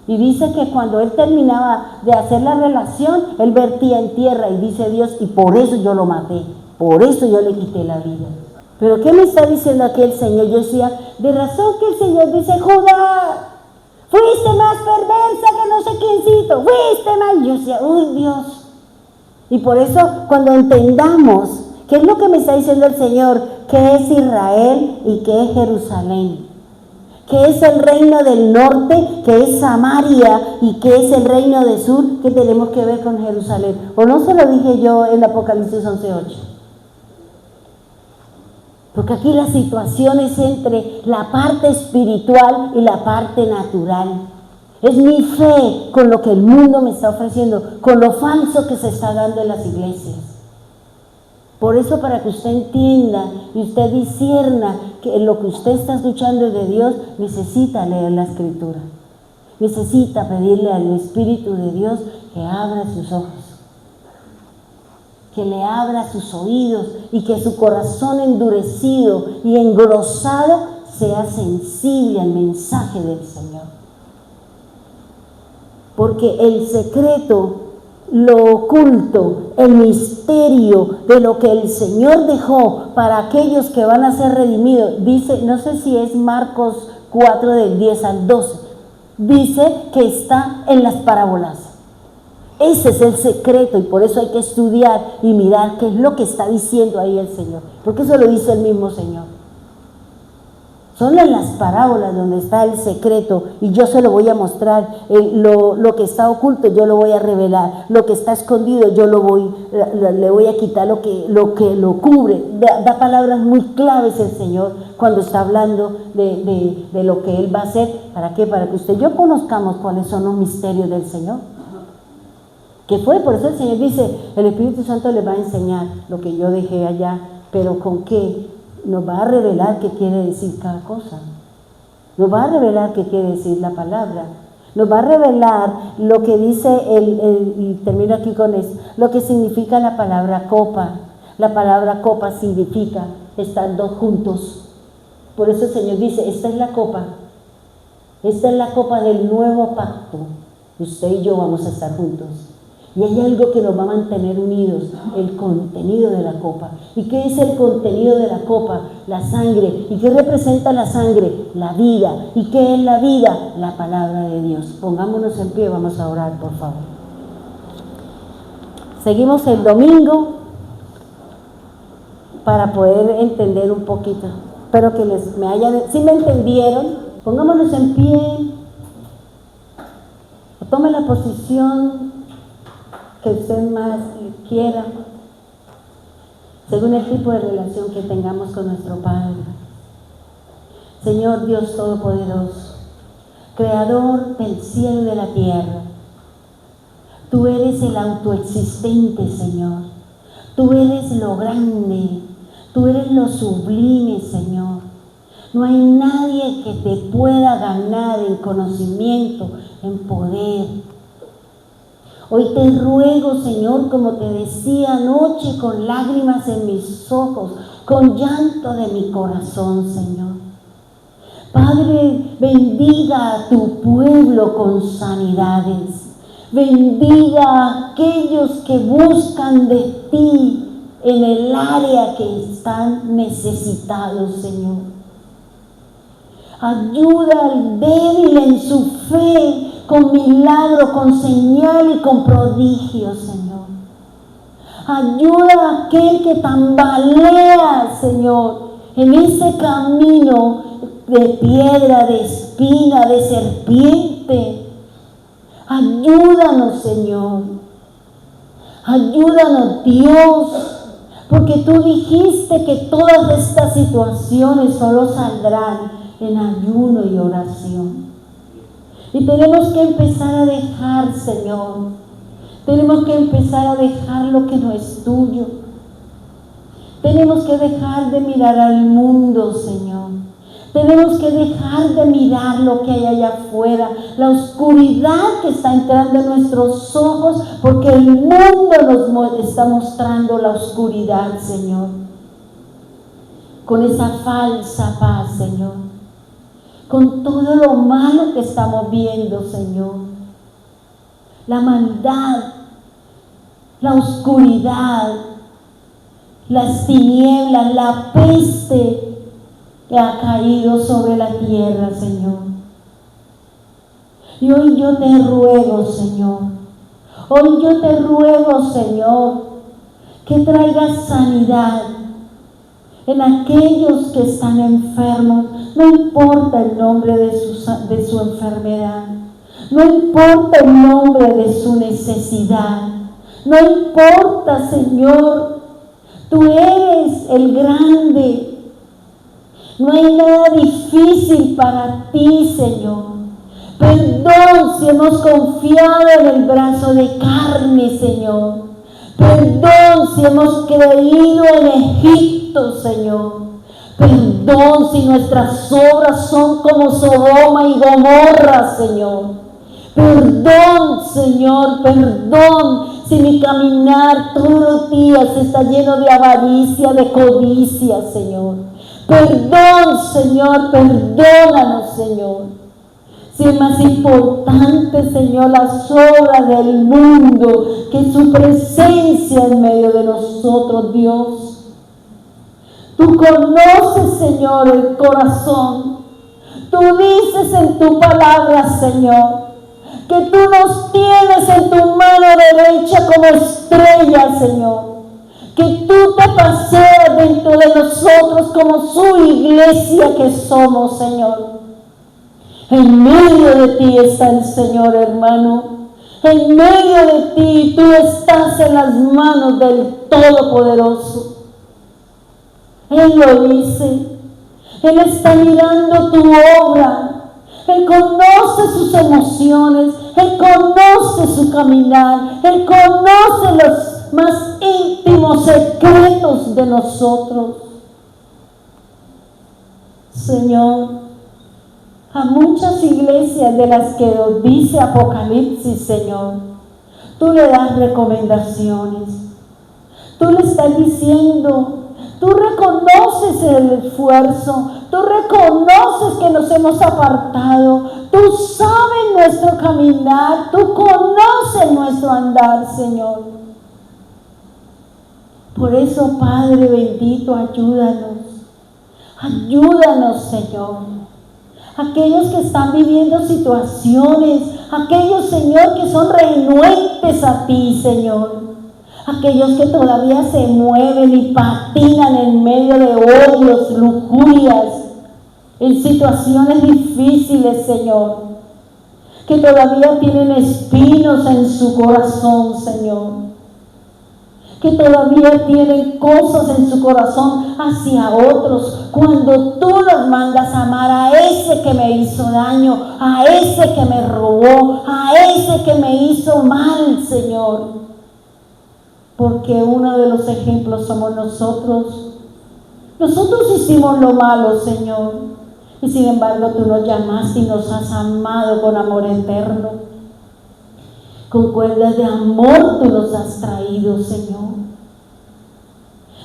Y dice que cuando él terminaba de hacer la relación, él vertía en tierra y dice Dios, y por eso yo lo maté, por eso yo le quité la vida. Pero ¿qué me está diciendo aquí el Señor? Yo decía, de razón que el Señor dice, Judá, fuiste más perversa que no sé quiéncito, fuiste más. Y yo decía, uy Dios. Y por eso cuando entendamos ¿Qué es lo que me está diciendo el Señor? ¿Qué es Israel y qué es Jerusalén? ¿Qué es el reino del norte? ¿Qué es Samaria? ¿Y qué es el reino del sur? ¿Qué tenemos que ver con Jerusalén? ¿O no se lo dije yo en Apocalipsis 11:8? Porque aquí la situación es entre la parte espiritual y la parte natural. Es mi fe con lo que el mundo me está ofreciendo, con lo falso que se está dando en las iglesias. Por eso, para que usted entienda y usted discierna que lo que usted está escuchando es de Dios, necesita leer la Escritura. Necesita pedirle al Espíritu de Dios que abra sus ojos, que le abra sus oídos y que su corazón endurecido y engrosado sea sensible al mensaje del Señor. Porque el secreto, lo oculto, el misterio de lo que el Señor dejó para aquellos que van a ser redimidos, dice, no sé si es Marcos 4 del 10 al 12, dice que está en las parábolas. Ese es el secreto y por eso hay que estudiar y mirar qué es lo que está diciendo ahí el Señor, porque eso lo dice el mismo Señor. Son en las parábolas donde está el secreto y yo se lo voy a mostrar. Lo que está oculto yo lo voy a revelar. Lo que está escondido yo le voy a quitar lo que lo cubre. Da palabras muy claves el Señor cuando está hablando de lo que Él va a hacer. ¿Para qué? Para que usted y yo conozcamos cuáles son los misterios del Señor. ¿Qué fue? Por eso el Señor dice, el Espíritu Santo les va a enseñar lo que yo dejé allá, pero ¿con qué? Nos va a revelar qué quiere decir cada cosa. Nos va a revelar qué quiere decir la palabra. Nos va a revelar lo que dice, y termino aquí con esto, lo que significa la palabra copa. La palabra copa significa estar dos juntos. Por eso el Señor dice, esta es la copa. Esta es la copa del nuevo pacto. Usted y yo vamos a estar juntos. Y hay algo que nos va a mantener unidos, el contenido de la copa. ¿Y qué es el contenido de la copa? La sangre. ¿Y qué representa la sangre? La vida. ¿Y qué es la vida? La palabra de Dios. Pongámonos en pie, vamos a orar, por favor. Seguimos el domingo para poder entender un poquito. Espero que me hayan... ¿Sí me entendieron? Pongámonos en pie. Tome la posición que usted más quiera, según el tipo de relación que tengamos con nuestro Padre. Señor Dios Todopoderoso, Creador del cielo y de la tierra, tú eres el autoexistente, Señor. Tú eres lo grande, tú eres lo sublime, Señor. No hay nadie que te pueda ganar en conocimiento, en poder. Hoy te ruego, Señor, como te decía anoche, con lágrimas en mis ojos, con llanto de mi corazón, Señor. Padre, bendiga a tu pueblo con sanidades. Bendiga a aquellos que buscan de ti en el área que están necesitados, Señor. Ayuda al débil en su fe, con milagro, con señal y con prodigio, Señor. Ayuda a aquel que tambalea, Señor, en ese camino de piedra, de espina, de serpiente. Ayúdanos, Señor. Ayúdanos, Dios, porque tú dijiste que todas estas situaciones solo saldrán en ayuno y oración. Y tenemos que empezar a dejar, Señor. Tenemos que empezar a dejar lo que no es tuyo. Tenemos que dejar de mirar al mundo, Señor. Tenemos que dejar de mirar lo que hay allá afuera, la oscuridad que está entrando en nuestros ojos, porque el mundo nos está mostrando la oscuridad, Señor. Con esa falsa paz, Señor. Con todo lo malo que estamos viendo, Señor. La maldad, la oscuridad, las tinieblas, la peste que ha caído sobre la tierra, Señor. Y hoy yo te ruego, Señor. Hoy yo te ruego, Señor, que traiga sanidad en aquellos que están enfermos. No importa el nombre de su enfermedad, no importa el nombre de su necesidad, no importa, Señor, tú eres el grande. No hay nada difícil para ti, Señor. Perdón si hemos confiado en el brazo de carne, Señor. Perdón si hemos creído en Egipto, Señor. Perdón si nuestras obras son como Sodoma y Gomorra, Señor. Perdón, Señor, perdón si mi caminar todos los días está lleno de avaricia, de codicia, Señor. Perdón, Señor, perdónanos, Señor. Si es más importante, Señor, las obras del mundo que su presencia en medio de nosotros, Dios. Tú conoces, Señor, el corazón. Tú dices en tu palabra, Señor, que tú nos tienes en tu mano derecha como estrellas, Señor. Que tú te paseas dentro de nosotros como su iglesia que somos, Señor. En medio de ti está el Señor, hermano. En medio de ti tú estás en las manos del Todopoderoso. Él lo dice. Él está mirando tu obra. Él conoce sus emociones. Él conoce su caminar. Él conoce los más íntimos secretos de nosotros. Señor, a muchas iglesias de las que nos dice Apocalipsis, Señor, tú le das recomendaciones. Tú le estás diciendo, tú reconoces el esfuerzo, tú reconoces que nos hemos apartado, tú sabes nuestro caminar, tú conoces nuestro andar, Señor. Por eso, Padre bendito, ayúdanos, Señor. Aquellos que están viviendo situaciones, aquellos, Señor, que son renuentes a ti, Señor. Aquellos que todavía se mueven y patinan en medio de odios, lujurias, en situaciones difíciles, Señor. Que todavía tienen espinos en su corazón, Señor. Que todavía tienen cosas en su corazón hacia otros, cuando tú los mandas a amar a ese que me hizo daño, a ese que me robó, a ese que me hizo mal, Señor. Porque uno de los ejemplos somos nosotros. Nosotros hicimos lo malo, Señor, y sin embargo tú nos llamaste y nos has amado con amor eterno. Con cuerdas de amor tú nos has traído, Señor.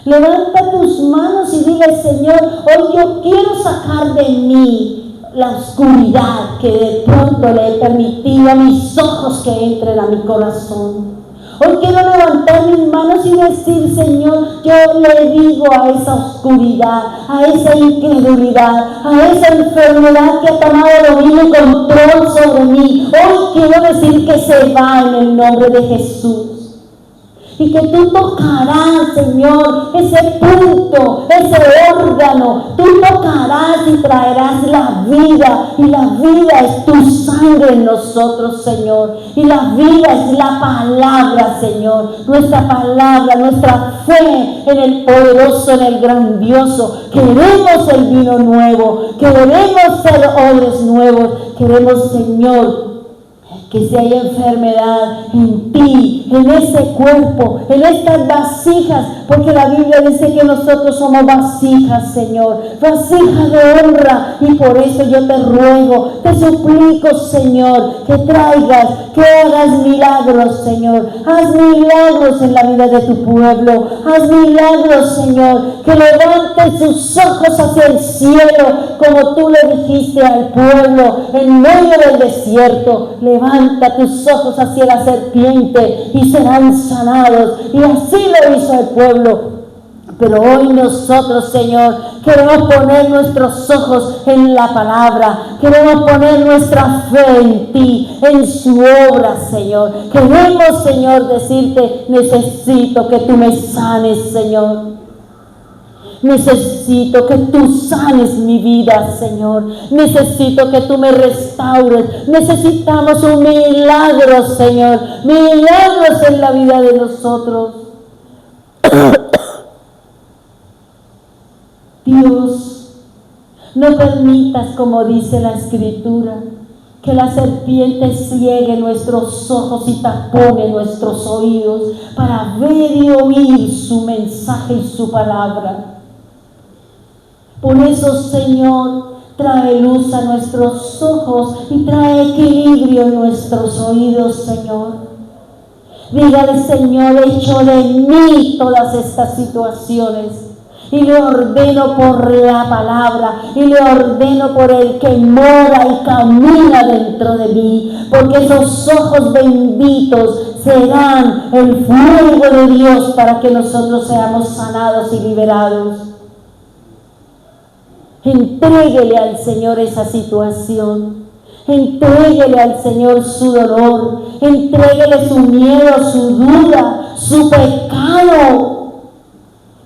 Levanta tus manos y dile, Señor, hoy yo quiero sacar de mí la oscuridad que de pronto le he permitido a mis ojos que entren a mi corazón. Hoy quiero levantar mis manos y decir, Señor, yo le digo a esa oscuridad, a esa incredulidad, a esa enfermedad que ha tomado dominio y control sobre mí. Hoy quiero decir que se va en el nombre de Jesús. Y que tú tocarás, Señor, ese punto, ese órgano. Tú tocarás y traerás la vida. Y la vida es tu sangre en nosotros, Señor. Y la vida es la palabra, Señor. Nuestra palabra, nuestra fe en el poderoso, en el grandioso. Queremos el vino nuevo. Queremos ser odres nuevos. Queremos, Señor, que si hay enfermedad en ti, en ese cuerpo, en estas vasijas, porque la Biblia dice que nosotros somos vasijas, Señor, vasijas de honra, y por eso yo te ruego, te suplico, Señor, que traigas, que hagas milagros, Señor, haz milagros en la vida de tu pueblo, haz milagros, Señor, que levanten sus ojos hacia el cielo, como tú le dijiste al pueblo en medio del desierto. Levanta tus ojos hacia la serpiente y serán sanados. Y así lo hizo el pueblo. Pero hoy nosotros, Señor, Queremos poner nuestros ojos en la palabra. Queremos poner nuestra fe en ti, en su obra, Señor. Queremos, Señor, decirte, necesito que tú me sanes, Señor. Necesito que tú sanes mi vida, Señor. Necesito que tú me restaures. Necesitamos un milagro, Señor. Milagros en la vida de nosotros. Dios, no permitas, como dice la Escritura, que la serpiente ciegue nuestros ojos y tapone nuestros oídos para ver y oír su mensaje y su palabra. Por eso, Señor, trae luz a nuestros ojos y trae equilibrio en nuestros oídos, Señor. Dígale, Señor, echo de mí todas estas situaciones y le ordeno por la palabra y le ordeno por el que mora y camina dentro de mí, porque esos ojos benditos serán el fuego de Dios para que nosotros seamos sanados y liberados. Entréguele al Señor esa situación. Entréguele al Señor su dolor. Entréguele su miedo, su duda, su pecado.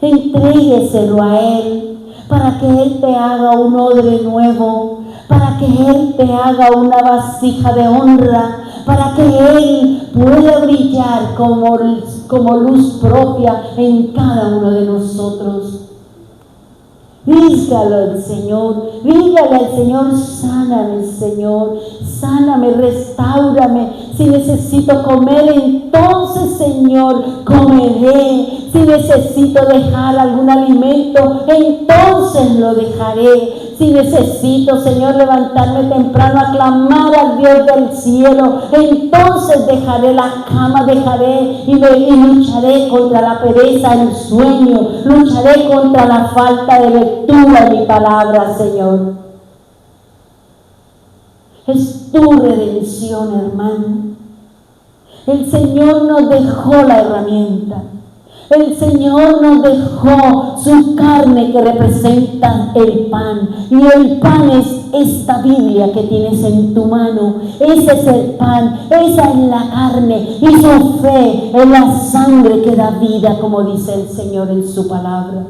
Entrégueselo a Él para que Él te haga un odre nuevo, para que Él te haga una vasija de honra, para que Él pueda brillar como luz propia en cada uno de nosotros. Dígalo al Señor, dígale al Señor, sáname, Señor, sáname, restáurame. Si necesito comer, entonces, Señor, comeré. Si necesito dejar algún alimento, entonces lo dejaré. Si necesito, Señor, levantarme temprano a clamar al Dios del cielo, entonces dejaré la cama, y lucharé contra la pereza, el sueño, lucharé contra la falta de lectura de mi palabra, Señor. Es tu redención, hermano. El Señor nos dejó la herramienta. El Señor nos dejó su carne que representa el pan. Y el pan es esta Biblia que tienes en tu mano. Ese es el pan, esa es la carne. Y su fe es la sangre que da vida, como dice el Señor en su palabra.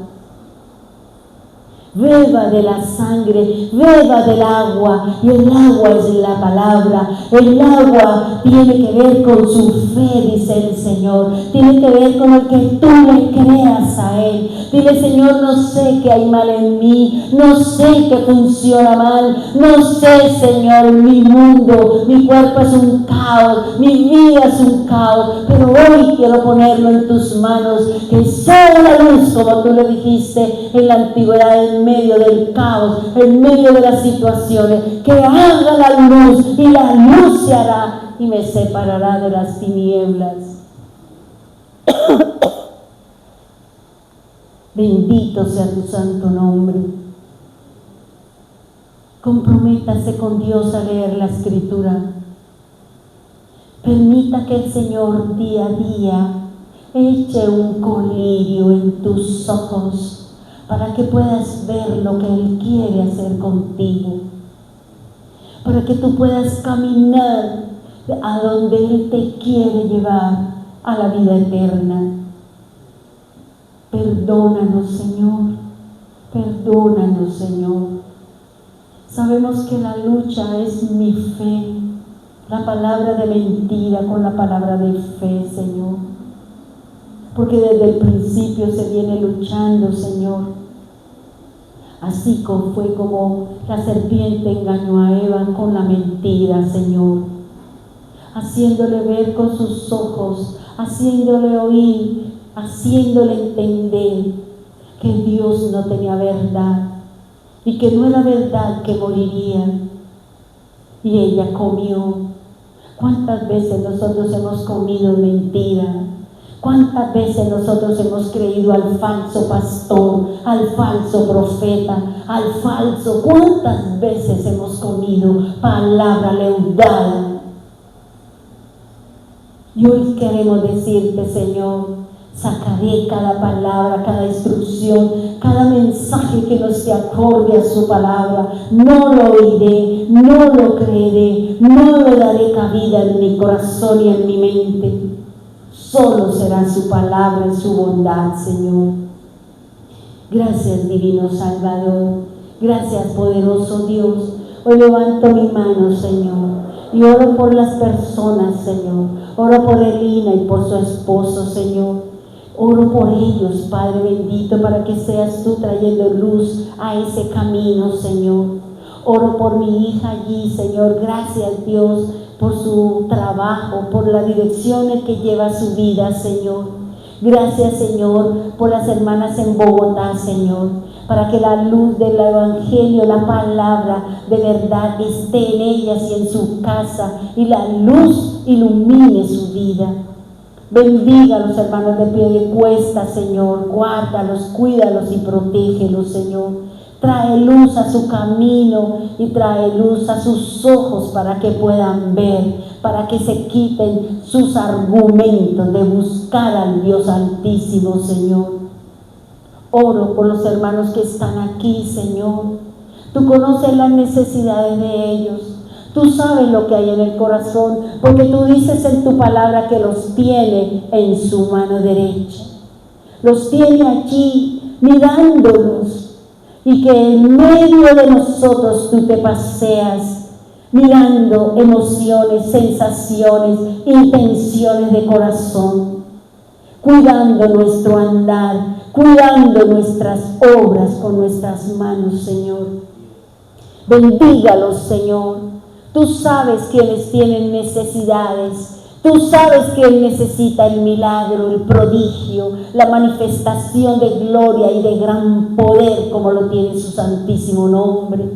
Beba de la sangre, beba del agua, y el agua es la palabra. El agua tiene que ver con su fe, dice el Señor. Tiene que ver con el que tú le creas a Él. Dile, Señor, no sé qué hay mal en mí, no sé qué funciona mal, no sé, Señor, mi mundo, mi cuerpo es un caos, mi vida es un caos, pero hoy quiero ponerlo en tus manos, que sea la luz, como tú le dijiste en la antigüedad, en medio del caos, en medio de las situaciones, que haga la luz, y la luz se hará y me separará de las tinieblas. Bendito sea tu santo nombre. Comprométase con Dios a leer la Escritura. Permita que el Señor día a día eche un colirio en tus ojos, para que puedas ver lo que Él quiere hacer contigo, para que tú puedas caminar a donde Él te quiere llevar, a la vida eterna. Perdónanos, Señor, perdónanos, Señor. Sabemos que la lucha es mi fe, la palabra de mentira con la palabra de fe, Señor. Porque desde el principio se viene luchando, Señor. Así fue como la serpiente engañó a Eva con la mentira, Señor. Haciéndole ver con sus ojos, haciéndole oír, haciéndole entender que Dios no tenía verdad y que no era verdad que moriría. Y ella comió. ¿Cuántas veces nosotros hemos comido mentira? ¿Cuántas veces nosotros hemos creído al falso pastor, al falso profeta, al falso? ¿Cuántas veces hemos comido palabra leudada? Y hoy queremos decirte, Señor, Sacaré cada palabra, cada instrucción, cada mensaje que no esté acorde a su palabra. No lo oiré, no lo creeré, no le daré cabida en mi corazón y en mi mente. Solo será su palabra y su bondad, Señor. Gracias, divino Salvador. Gracias, poderoso Dios. Hoy levanto mi mano, Señor, y oro por las personas, Señor. Oro por Elina y por su esposo, Señor. Oro por ellos, Padre bendito, para que seas tú trayendo luz a ese camino, Señor. Oro por mi hija allí, Señor. Gracias, Dios, por su trabajo, por la dirección en que lleva su vida, Señor. Gracias, Señor, por las hermanas en Bogotá, Señor, para que la luz del Evangelio, la palabra de verdad esté en ellas y en su casa, y la luz ilumine su vida. Bendiga a los hermanos de Piedecuesta, Señor. Guárdalos, cuídalos y protégelos, Señor. Trae luz a su camino y trae luz a sus ojos para que puedan ver, para que se quiten sus argumentos de buscar al Dios Altísimo, Señor. Oro por los hermanos que están aquí, Señor. Tú conoces las necesidades de ellos. Tú sabes lo que hay en el corazón, porque tú dices en tu palabra que los tiene en su mano derecha. Los tiene allí mirándolos, y que en medio de nosotros tú te paseas mirando emociones, sensaciones, intenciones de corazón, cuidando nuestro andar, cuidando nuestras obras con nuestras manos, Señor. Bendígalos, Señor. Tú sabes quienes tienen necesidades. Tú sabes que Él necesita el milagro, el prodigio, la manifestación de gloria y de gran poder, como lo tiene su santísimo nombre.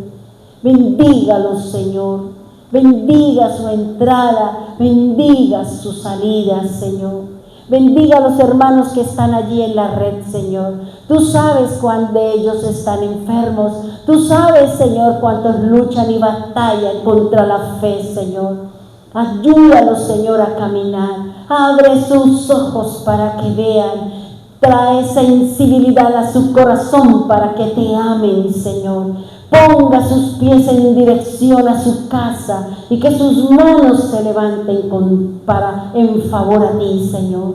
Bendígalos, Señor. Bendiga su entrada, bendiga su salida, Señor. Bendiga a los hermanos que están allí en la red, Señor. Tú sabes cuántos de ellos están enfermos. Tú sabes, Señor, cuántos luchan y batallan contra la fe, Señor. Ayúdalos, Señor, a caminar. Abre sus ojos para que vean. Trae sensibilidad a su corazón para que te amen, Señor. Ponga sus pies en dirección a su casa y que sus manos se levanten en favor a ti, Señor.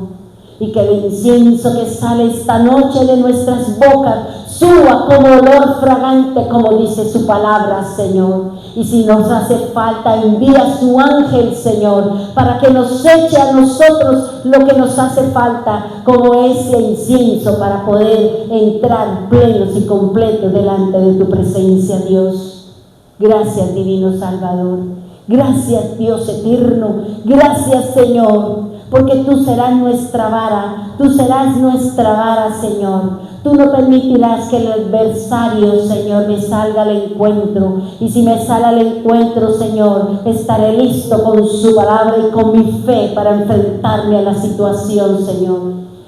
Y que el incienso que sale esta noche de nuestras bocas suba como olor fragante, como dice su palabra, Señor. Y si nos hace falta, envía su ángel, Señor, para que nos eche a nosotros lo que nos hace falta, como ese incienso, para poder entrar plenos y completos delante de tu presencia, Dios. Gracias, divino Salvador. Gracias, Dios eterno. Gracias, Señor, porque tú serás nuestra vara. Tú serás nuestra vara, Señor. Tú no permitirás que el adversario, Señor, me salga al encuentro. Y si me sale al encuentro, Señor, estaré listo con su palabra y con mi fe para enfrentarme a la situación, Señor.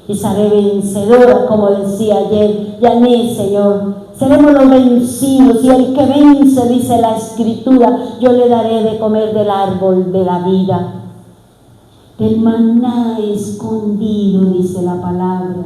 Y seré vencedora, como decía ayer Yané, Señor. Seremos los vencidos, y el que vence, dice la Escritura, yo le daré de comer del árbol de la vida. Del maná escondido, dice la palabra.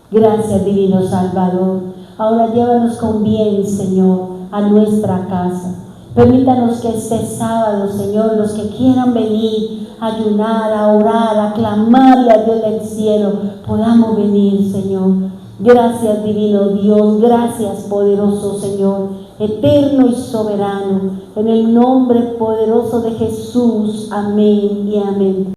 Gracias, divino Salvador. Ahora llévanos con bien, Señor, a nuestra casa. Permítanos que este sábado, Señor, los que quieran venir a ayunar, a orar, a clamarle a Dios del cielo, podamos venir, Señor. Gracias, divino Dios. Gracias, poderoso Señor, eterno y soberano. En el nombre poderoso de Jesús. Amén y amén.